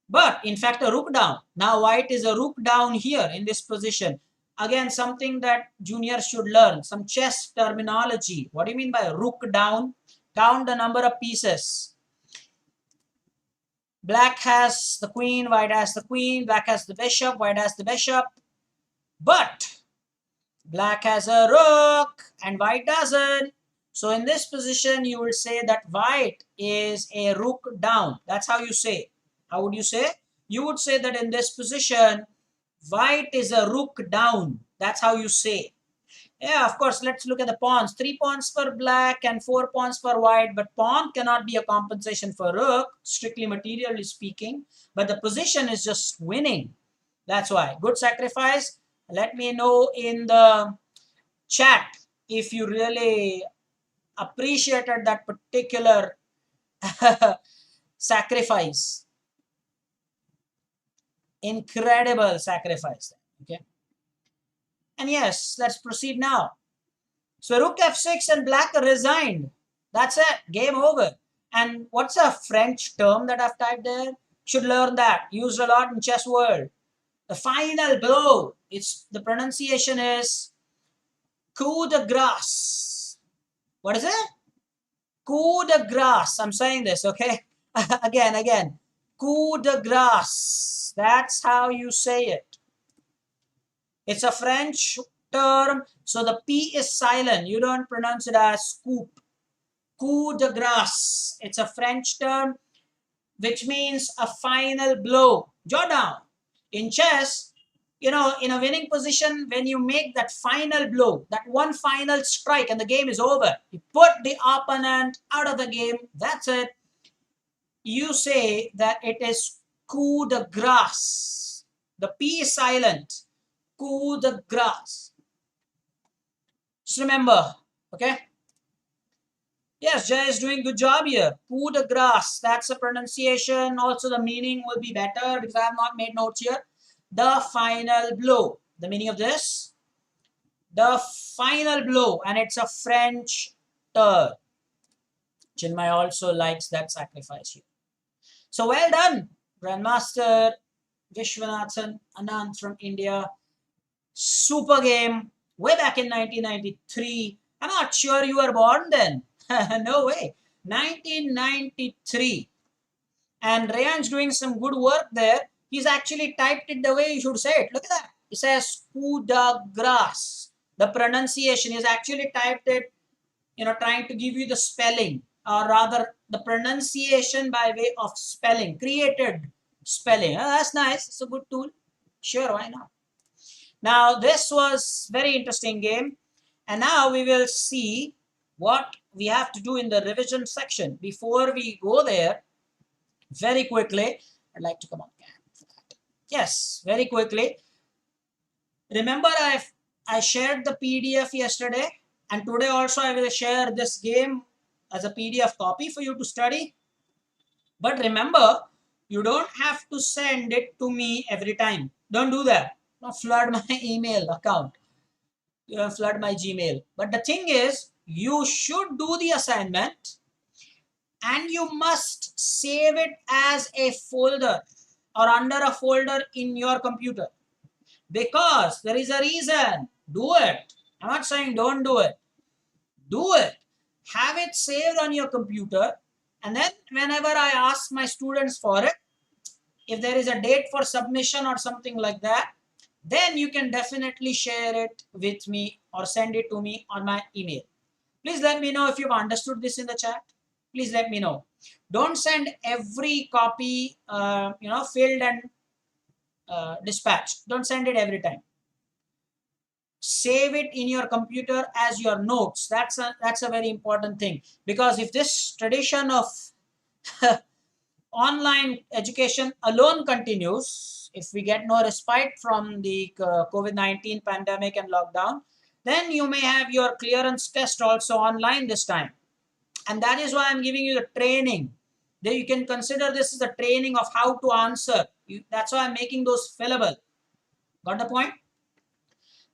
Speaker 1: But in fact, a rook down. Now white is a rook down here in this position. Again, something that juniors should learn. Some chess terminology. What do you mean by rook down? Count the number of pieces. Black has the queen, white has the queen, black has the bishop, white has the bishop. But black has a rook and white doesn't. So in this position, you will say that white is a rook down. That's how you say. How would you say? You would say that in this position, white is a rook down. That's how you say. Yeah, of course, let's look at the pawns. 3 pawns for black and 4 pawns for white. But pawn cannot be a compensation for rook, strictly materially speaking. But the position is just winning. That's why. Good sacrifice. Let me know in the chat if you really appreciated that particular sacrifice. Incredible sacrifice. Okay. And yes, let's proceed now. So rook f6 and black resigned. That's it. Game over. And what's a French term that I've typed there? Should learn that. Used a lot in chess world. The final blow. The pronunciation is coup de grace. What is it? Coup de grace. I'm saying this, okay? Again. Coup de grace. That's how you say it. It's a French term, so the P is silent. You don't pronounce it as scoop. Coup de grace. It's a French term, which means a final blow. Jot down. In chess, in a winning position, when you make that final blow, that one final strike, and the game is over, you put the opponent out of the game. That's it. You say that it is coup de grace. The P is silent. Coup de grace. Just remember, okay? Yes, Jay is doing good job here. Coup de grace. That's the pronunciation. Also, the meaning will be better because I have not made notes here. The final blow. The meaning of this? The final blow. And it's a French term. Chinmay also likes that sacrifice here. So well done, Grandmaster Vishwanathan Anand from India. Super game. Way back in 1993. I'm not sure you were born then. No way. 1993. And Rayan's doing some good work there. He's actually typed it the way you should say it. Look at that. It says coup de grace. The pronunciation is actually typed it, trying to give you the spelling, or rather the pronunciation by way of spelling, created spelling. That's nice. It's a good tool. Sure, why not? Now, this was very interesting game. And now we will see what we have to do in the revision section. Before we go there, very quickly, I'd like to come on. Yes, very quickly. Remember, I shared the PDF yesterday, and today also I will share this game as a PDF copy for you to study. But remember, you don't have to send it to me every time. Don't do that. Don't flood my email account. Flood my Gmail. But the thing is, you should do the assignment and you must save it as a folder or under a folder in your computer, because there is a reason. Do it. I'm not saying don't do it. Do it. Have it saved on your computer, and then whenever I ask my students for it, if there is a date for submission or something like that, then you can definitely share it with me or send it to me on my email. Please let me know if you've understood this in the chat. Please let me know. Don't send every copy, filled and dispatched. Don't send it every time. Save it in your computer as your notes. That's a very important thing, because if this tradition of online education alone continues, if we get no respite from the COVID-19 pandemic and lockdown, then you may have your clearance test also online this time. And that is why I'm giving you the training. Then you can consider this as a training of how to answer. That's why I'm making those fillable. Got the point?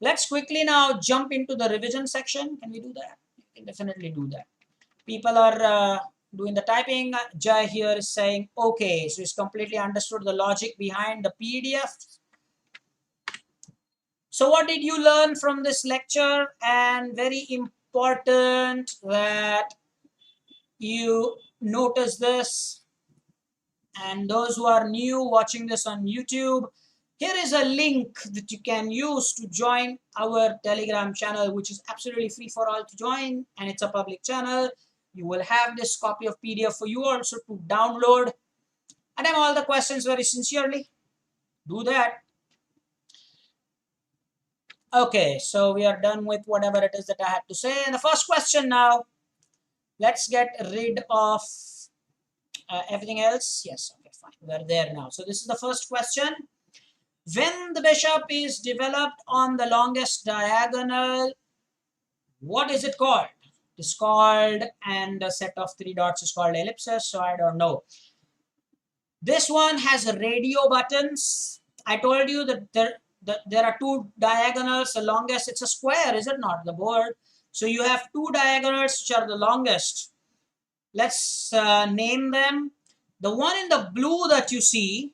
Speaker 1: Let's quickly now jump into the revision section. Can we do that? We can definitely do that. People are doing the typing. Jai here is saying, okay, so he's completely understood the logic behind the PDF. So what did you learn from this lecture? And very important that you notice this. And those who are new watching this on YouTube, here is a link that you can use to join our Telegram channel, which is absolutely free for all to join, and it's a public channel. You will have this copy of PDF for you also to download. And all the questions very sincerely. Do that. Okay, so we are done with whatever it is that I had to say. And the first question now, let's get rid of everything else. Yes, okay, fine. We're there now. So this is the first question. When the bishop is developed on the longest diagonal, what is it called? It's called, and a set of three dots is called ellipsis, so I don't know. This one has radio buttons. I told you that there are two diagonals. The longest, it's a square, is it not, the board? So you have two diagonals which are the longest. Let's name them. The one in the blue that you see,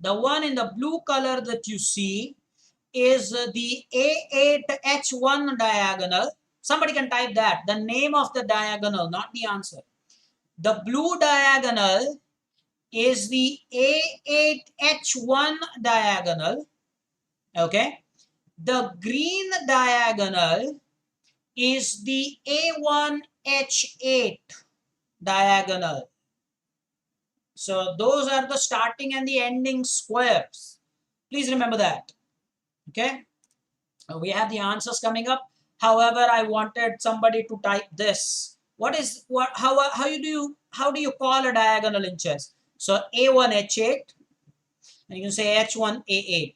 Speaker 1: the one in the blue color that you see is the A8H1 diagonal. Somebody can type that. The name of the diagonal, not the answer. The blue diagonal is the A8H1 diagonal. Okay. The green diagonal is the A1H8 diagonal. So those are the starting and the ending squares. Please remember that. Okay, we have the answers coming up. However, I wanted somebody to type this. How do you call a diagonal in chess? So A1 H8, and you can say H1 A8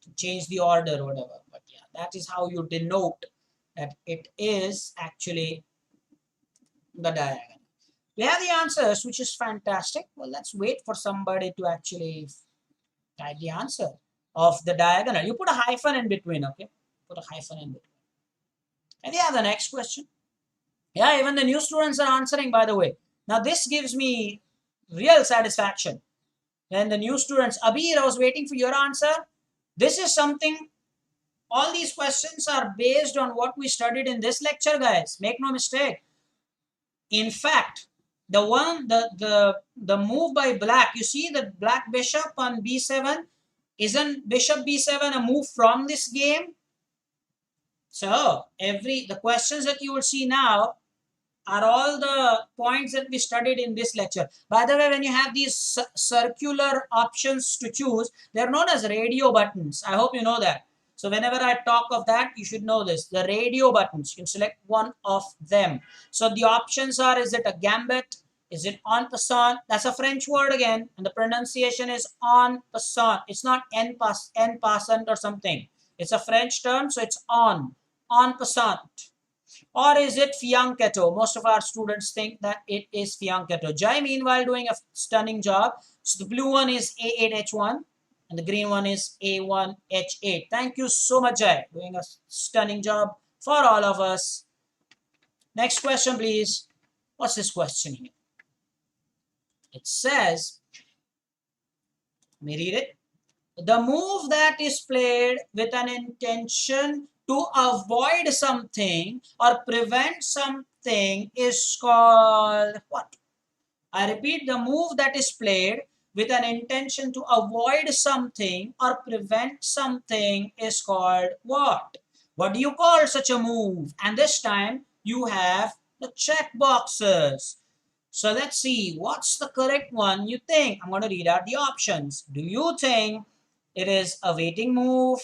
Speaker 1: to change the order or whatever. But yeah, that is how you denote that it is actually the diagonal. We have the answers, which is fantastic. Well, let's wait for somebody to actually type the answer of the diagonal. You put a hyphen in between, okay? Put a hyphen in between. And yeah, the next question. Yeah, even the new students are answering, by the way. Now, this gives me real satisfaction. When the new students, Abir, I was waiting for your answer. This is something, all these questions are based on what we studied in this lecture, guys. Make no mistake. In fact, the move by black, you see the black bishop on b7, isn't bishop b7 a move from this game? So the questions that you will see now are all the points that we studied in this lecture. By the way, when you have these circular options to choose, they're known as radio buttons. I hope you know that. So whenever I talk of that, you should know this. The radio buttons, you can select one of them. So the options are, is it a gambit? Is it en passant? That's a French word again. And the pronunciation is en passant. It's not en passant or something. It's a French term, so it's en passant. Or is it fianchetto? Most of our students think that it is fianchetto. Jai, meanwhile, doing a stunning job. So the blue one is A8H1 and the green one is A1H8. Thank you so much, Jai. Doing a stunning job for all of us. Next question, please. What's this question here? It says, let me read it. The move that is played with an intention to avoid something or prevent something is called what? I repeat, the move that is played with an intention to avoid something or prevent something is called what? What do you call such a move? And this time you have the check boxes. So let's see, what's the correct one you think? I'm going to read out the options. Do you think it is a waiting move?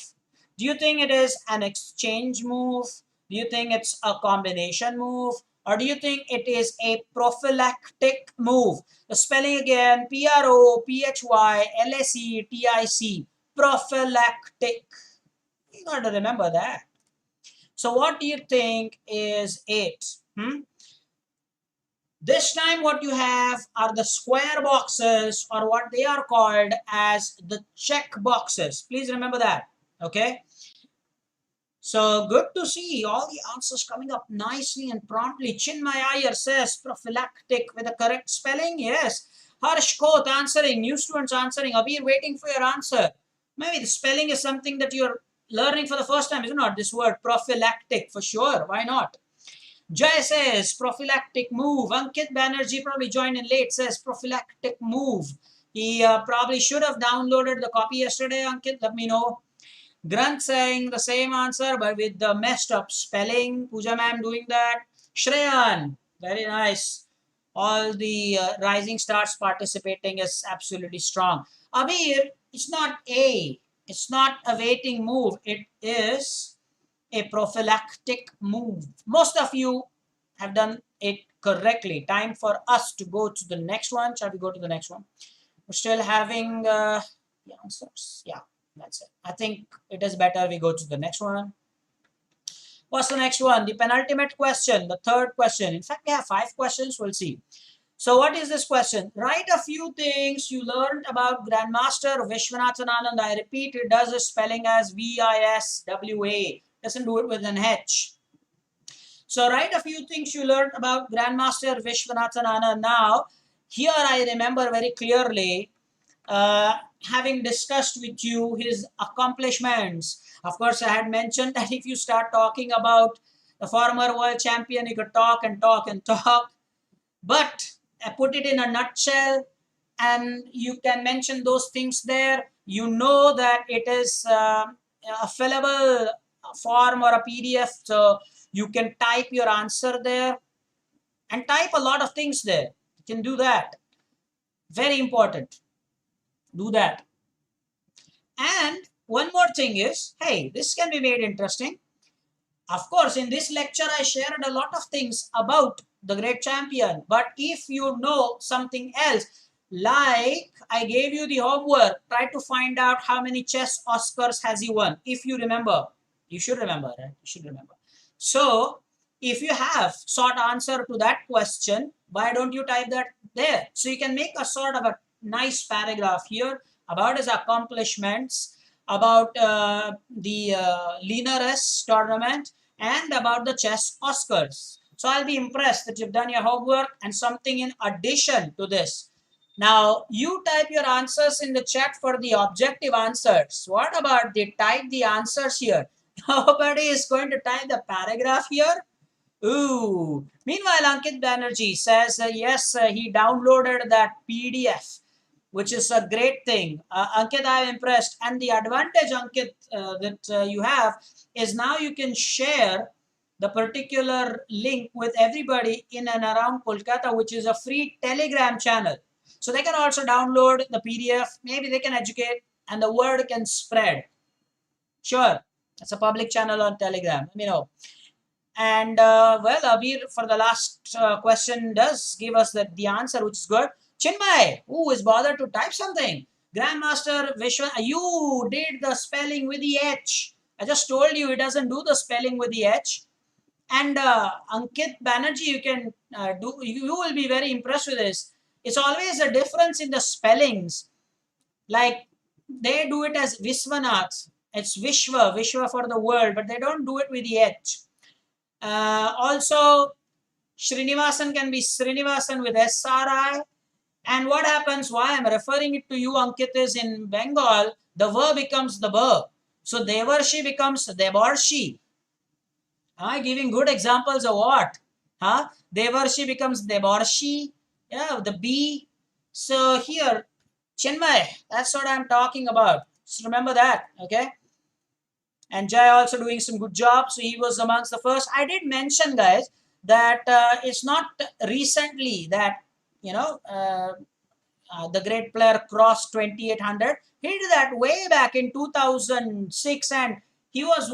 Speaker 1: Do you think it is an exchange move? Do you think it's a combination move? Or do you think it is a prophylactic move? The spelling again, Prophylatic. Prophylactic. You got to remember that. So what do you think is it? This time what you have are the square boxes, or what they are called as the check boxes. Please remember that. Okay. So good to see all the answers coming up nicely and promptly. Chinmay Iyer says prophylactic with the correct spelling. Yes. Harsh Koth answering. New students answering. Abir waiting for your answer. Maybe the spelling is something that you're learning for the first time, is it not? This word prophylactic, for sure. Why not? Jay says prophylactic move. Ankit Banerjee probably joined in late, says prophylactic move. He probably should have downloaded the copy yesterday, Ankit. Let me know. Grant saying the same answer but with the messed up spelling. Pooja ma'am doing that. Shreyan, very nice. All the rising stars participating is absolutely strong. Abir, it's not A. It's not a waiting move. It is a prophylactic move. Most of you have done it correctly. Time for us to go to the next one. Shall we go to the next one? We're still having the answers. Yeah, that's it. I think it is better we go to the next one. What's the next one? The penultimate question, the third question. In fact, we have 5 questions. We'll see. So what is this question? Write a few things you learned about Grandmaster Vishwanathan Anand. I repeat, it does the spelling as V-I-S-W-A. Doesn't do it with an H. So write a few things you learned about Grandmaster Vishwanathan Anand. Now, here I remember very clearly having discussed with you his accomplishments. Of course, I had mentioned that if you start talking about the former world champion, you could talk and talk and talk. But I put it in a nutshell, and you can mention those things there. You know that it is a fillable form or a PDF, so you can type your answer there and type a lot of things there. You can do that. Very important. Do that. And one more thing is, hey, this can be made interesting. Of course, in this lecture, I shared a lot of things about the great champion. But if you know something else, like I gave you the homework, try to find out how many chess Oscars has he won. If you remember, you should remember, right? You should remember. So, if you have short answer to that question, why don't you type that there? So you can make a sort of a nice paragraph here about his accomplishments, about the Linares tournament, and about the chess Oscars. So I'll be impressed that you've done your homework and something in addition to this. Now you type your answers in the chat for the objective answers. What about they type the answers here? Nobody is going to type the paragraph here. Ooh. Meanwhile, Ankit Banerjee says yes, he downloaded that PDF, which is a great thing. Ankit, I am impressed. And the advantage, Ankit, that you have is now you can share the particular link with everybody in and around Kolkata, which is a free Telegram channel. So they can also download the PDF. Maybe they can educate and the word can spread. Sure. It's a public channel on Telegram. Let me know. And well, Abir, for the last question, does give us the answer, which is good. Chinmay, who is bothered to type something? Grandmaster Vishwan, you did the spelling with the H. I just told you it doesn't do the spelling with the H. And Ankit Banerjee, you can do. You will be very impressed with this. It's always a difference in the spellings. Like they do it as Viswanath. It's Vishwa for the world, but they don't do it with the H. Also, Srinivasan can be Srinivasan with SRI. And what happens, why I'm referring it to you, Ankit, is in Bengal, the verb becomes the verb. So Devarshi becomes Devarshi. Giving good examples of what? Devarshi becomes Devarshi. Yeah, the B. So here, Chinmay, that's what I'm talking about. Just remember that, okay? And Jai also doing some good job. So he was amongst the first. I did mention, guys, that it's not recently that, the great player crossed 2800. He did that way back in 2006, and he was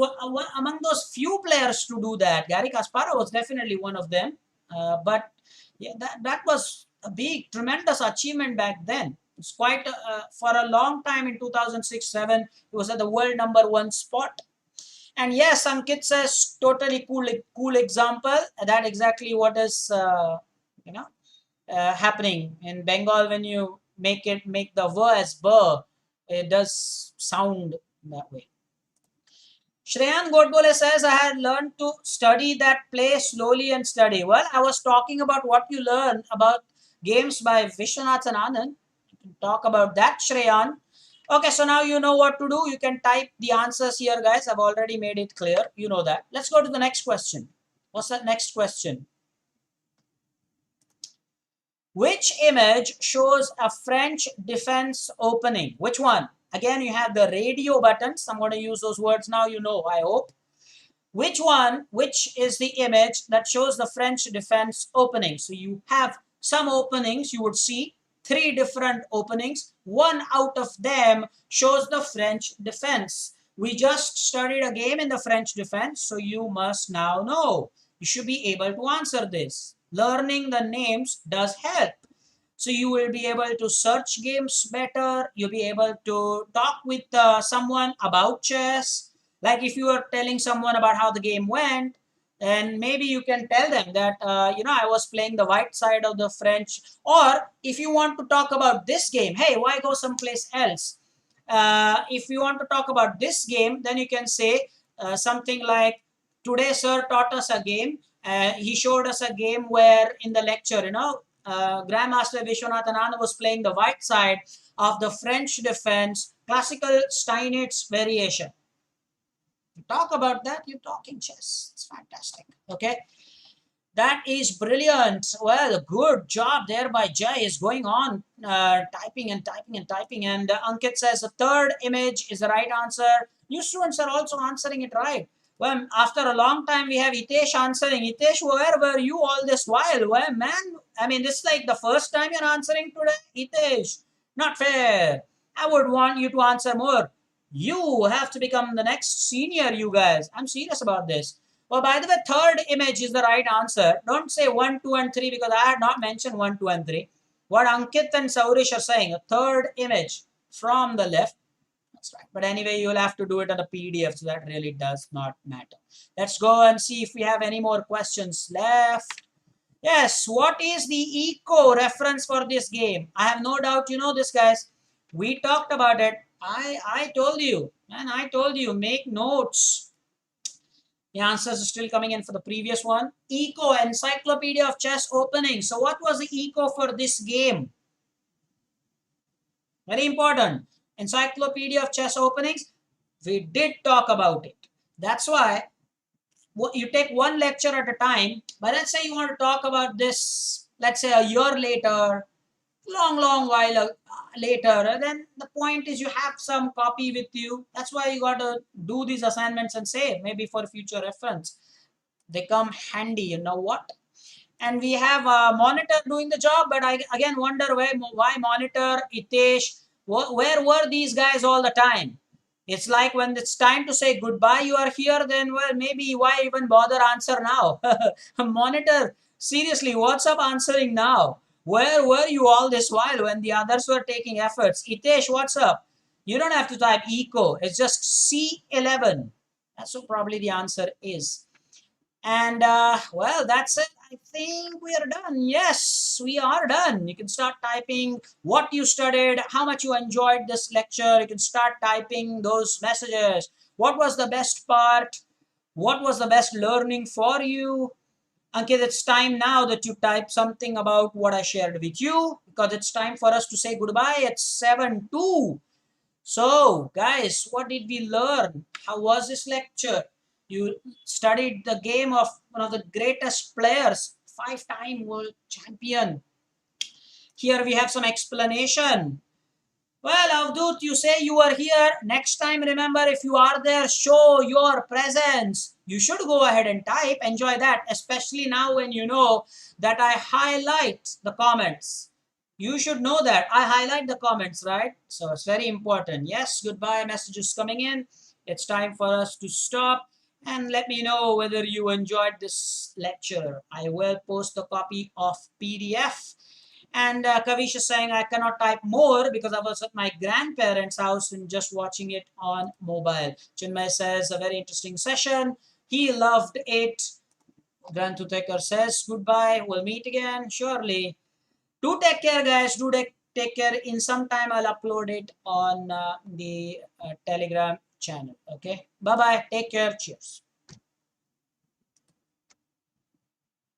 Speaker 1: among those few players to do that. Gary Kasparov was definitely one of them. But yeah, that was a big, tremendous achievement back then. It's quite for a long time in 2006-7. He was at the world #1 spot. And yes, Ankit says totally cool example. That exactly what is happening in Bengal when you make the ver as bur. It does sound that way. Shreyan Godbole says, I had learned to study that play slowly and study. Well, I was talking about what you learn about games by Vishwanath and Anand. Talk about that, Shreyan. Okay, so now you know what to do. You can type the answers here, guys. I've already made it clear. You know that. Let's go to the next question. What's that next question? Which image shows a French defense opening? Which one? Again, you have the radio buttons. I'm going to use those words now, you know, I hope. Which is the image that shows the French defense opening? So you have some openings, you would see 3 different openings. One out of them shows the French defense. We just studied a game in the French defense, so you must now know. You should be able to answer this. Learning the names does help. So you will be able to search games better. You'll be able to talk with someone about chess. Like if you are telling someone about how the game went, and maybe you can tell them that, I was playing the white side of the French. Or if you want to talk about this game, hey, why go someplace else? If you want to talk about this game, then you can say something like, today sir taught us a game. He showed us a game where in the lecture, Grandmaster Vishwanath Anand was playing the white side of the French defense, classical Steinitz variation. You talk about that, you're talking chess. It's fantastic. Okay. That is brilliant. Well, good job there by Jay is going on, typing and typing and typing. And Ankit says the third image is the right answer. New students are also answering it right. Well, after a long time, we have Hitesh answering. Hitesh, where were you all this while? Well, man, I mean, this is like the first time you're answering today. Hitesh, not fair. I would want you to answer more. You have to become the next senior, you guys. I'm serious about this. Well, by the way, third image is the right answer. Don't say 1, 2, and 3 because I had not mentioned 1, 2, and 3. What Ankit and Saurish are saying, a third image from the left. That's right. But anyway, you'll have to do it on a PDF, so that really does not matter. Let's go and see if we have any more questions left. Yes, what is the eco reference for this game? I have no doubt you know this, guys. We talked about it. I told you, man, I told you, make notes. The answers are still coming in for the previous one. Eco, Encyclopedia of Chess opening. So what was the eco for this game? Very important. Encyclopedia of Chess openings. We did talk about it. That's why you take one lecture at a time. But let's say you want to talk about this, let's say a year later, long while later, then the point is you have some copy with you. That's why you got to do these assignments and save, maybe for future reference. They come handy, you know what? And we have a monitor doing the job, but I again wonder why monitor, Itesh, where were these guys all the time? It's like when it's time to say goodbye, you are here, then well, maybe why even bother answer now? Monitor, seriously, what's up answering now? Where were you all this while when the others were taking efforts? Itesh, what's up? You don't have to type eco, it's just C11. That's what probably the answer is. And well, that's it. I think we are done. Yes, we are done. You can start typing what you studied, how much you enjoyed this lecture. You can start typing those messages. What was the best part? What was the best learning for you? Ankit, it's time now that you type something about what I shared with you because it's time for us to say goodbye. It's 7:02. So, guys, what did we learn? How was this lecture? You studied the game of one of the greatest players, 5-time world champion. Here we have some explanation. Well, Avdut, you say you were here. Next time, remember, if you are there, show your presence. You should go ahead and type. Enjoy that, especially now when you know that I highlight the comments. You should know that. I highlight the comments, right? So it's very important. Yes, goodbye messages coming in. It's time for us to stop. And let me know whether you enjoyed this lecture. I will post a copy of PDF. And Kavish is saying, I cannot type more because I was at my grandparents' house and just watching it on mobile. Chinmay says, a very interesting session. He loved it. Grand Tutekar says, goodbye. We'll meet again, surely. Do take care, guys. Do take care. In some time, I'll upload it on the Telegram channel. Okay. Bye-bye. Take care. Cheers.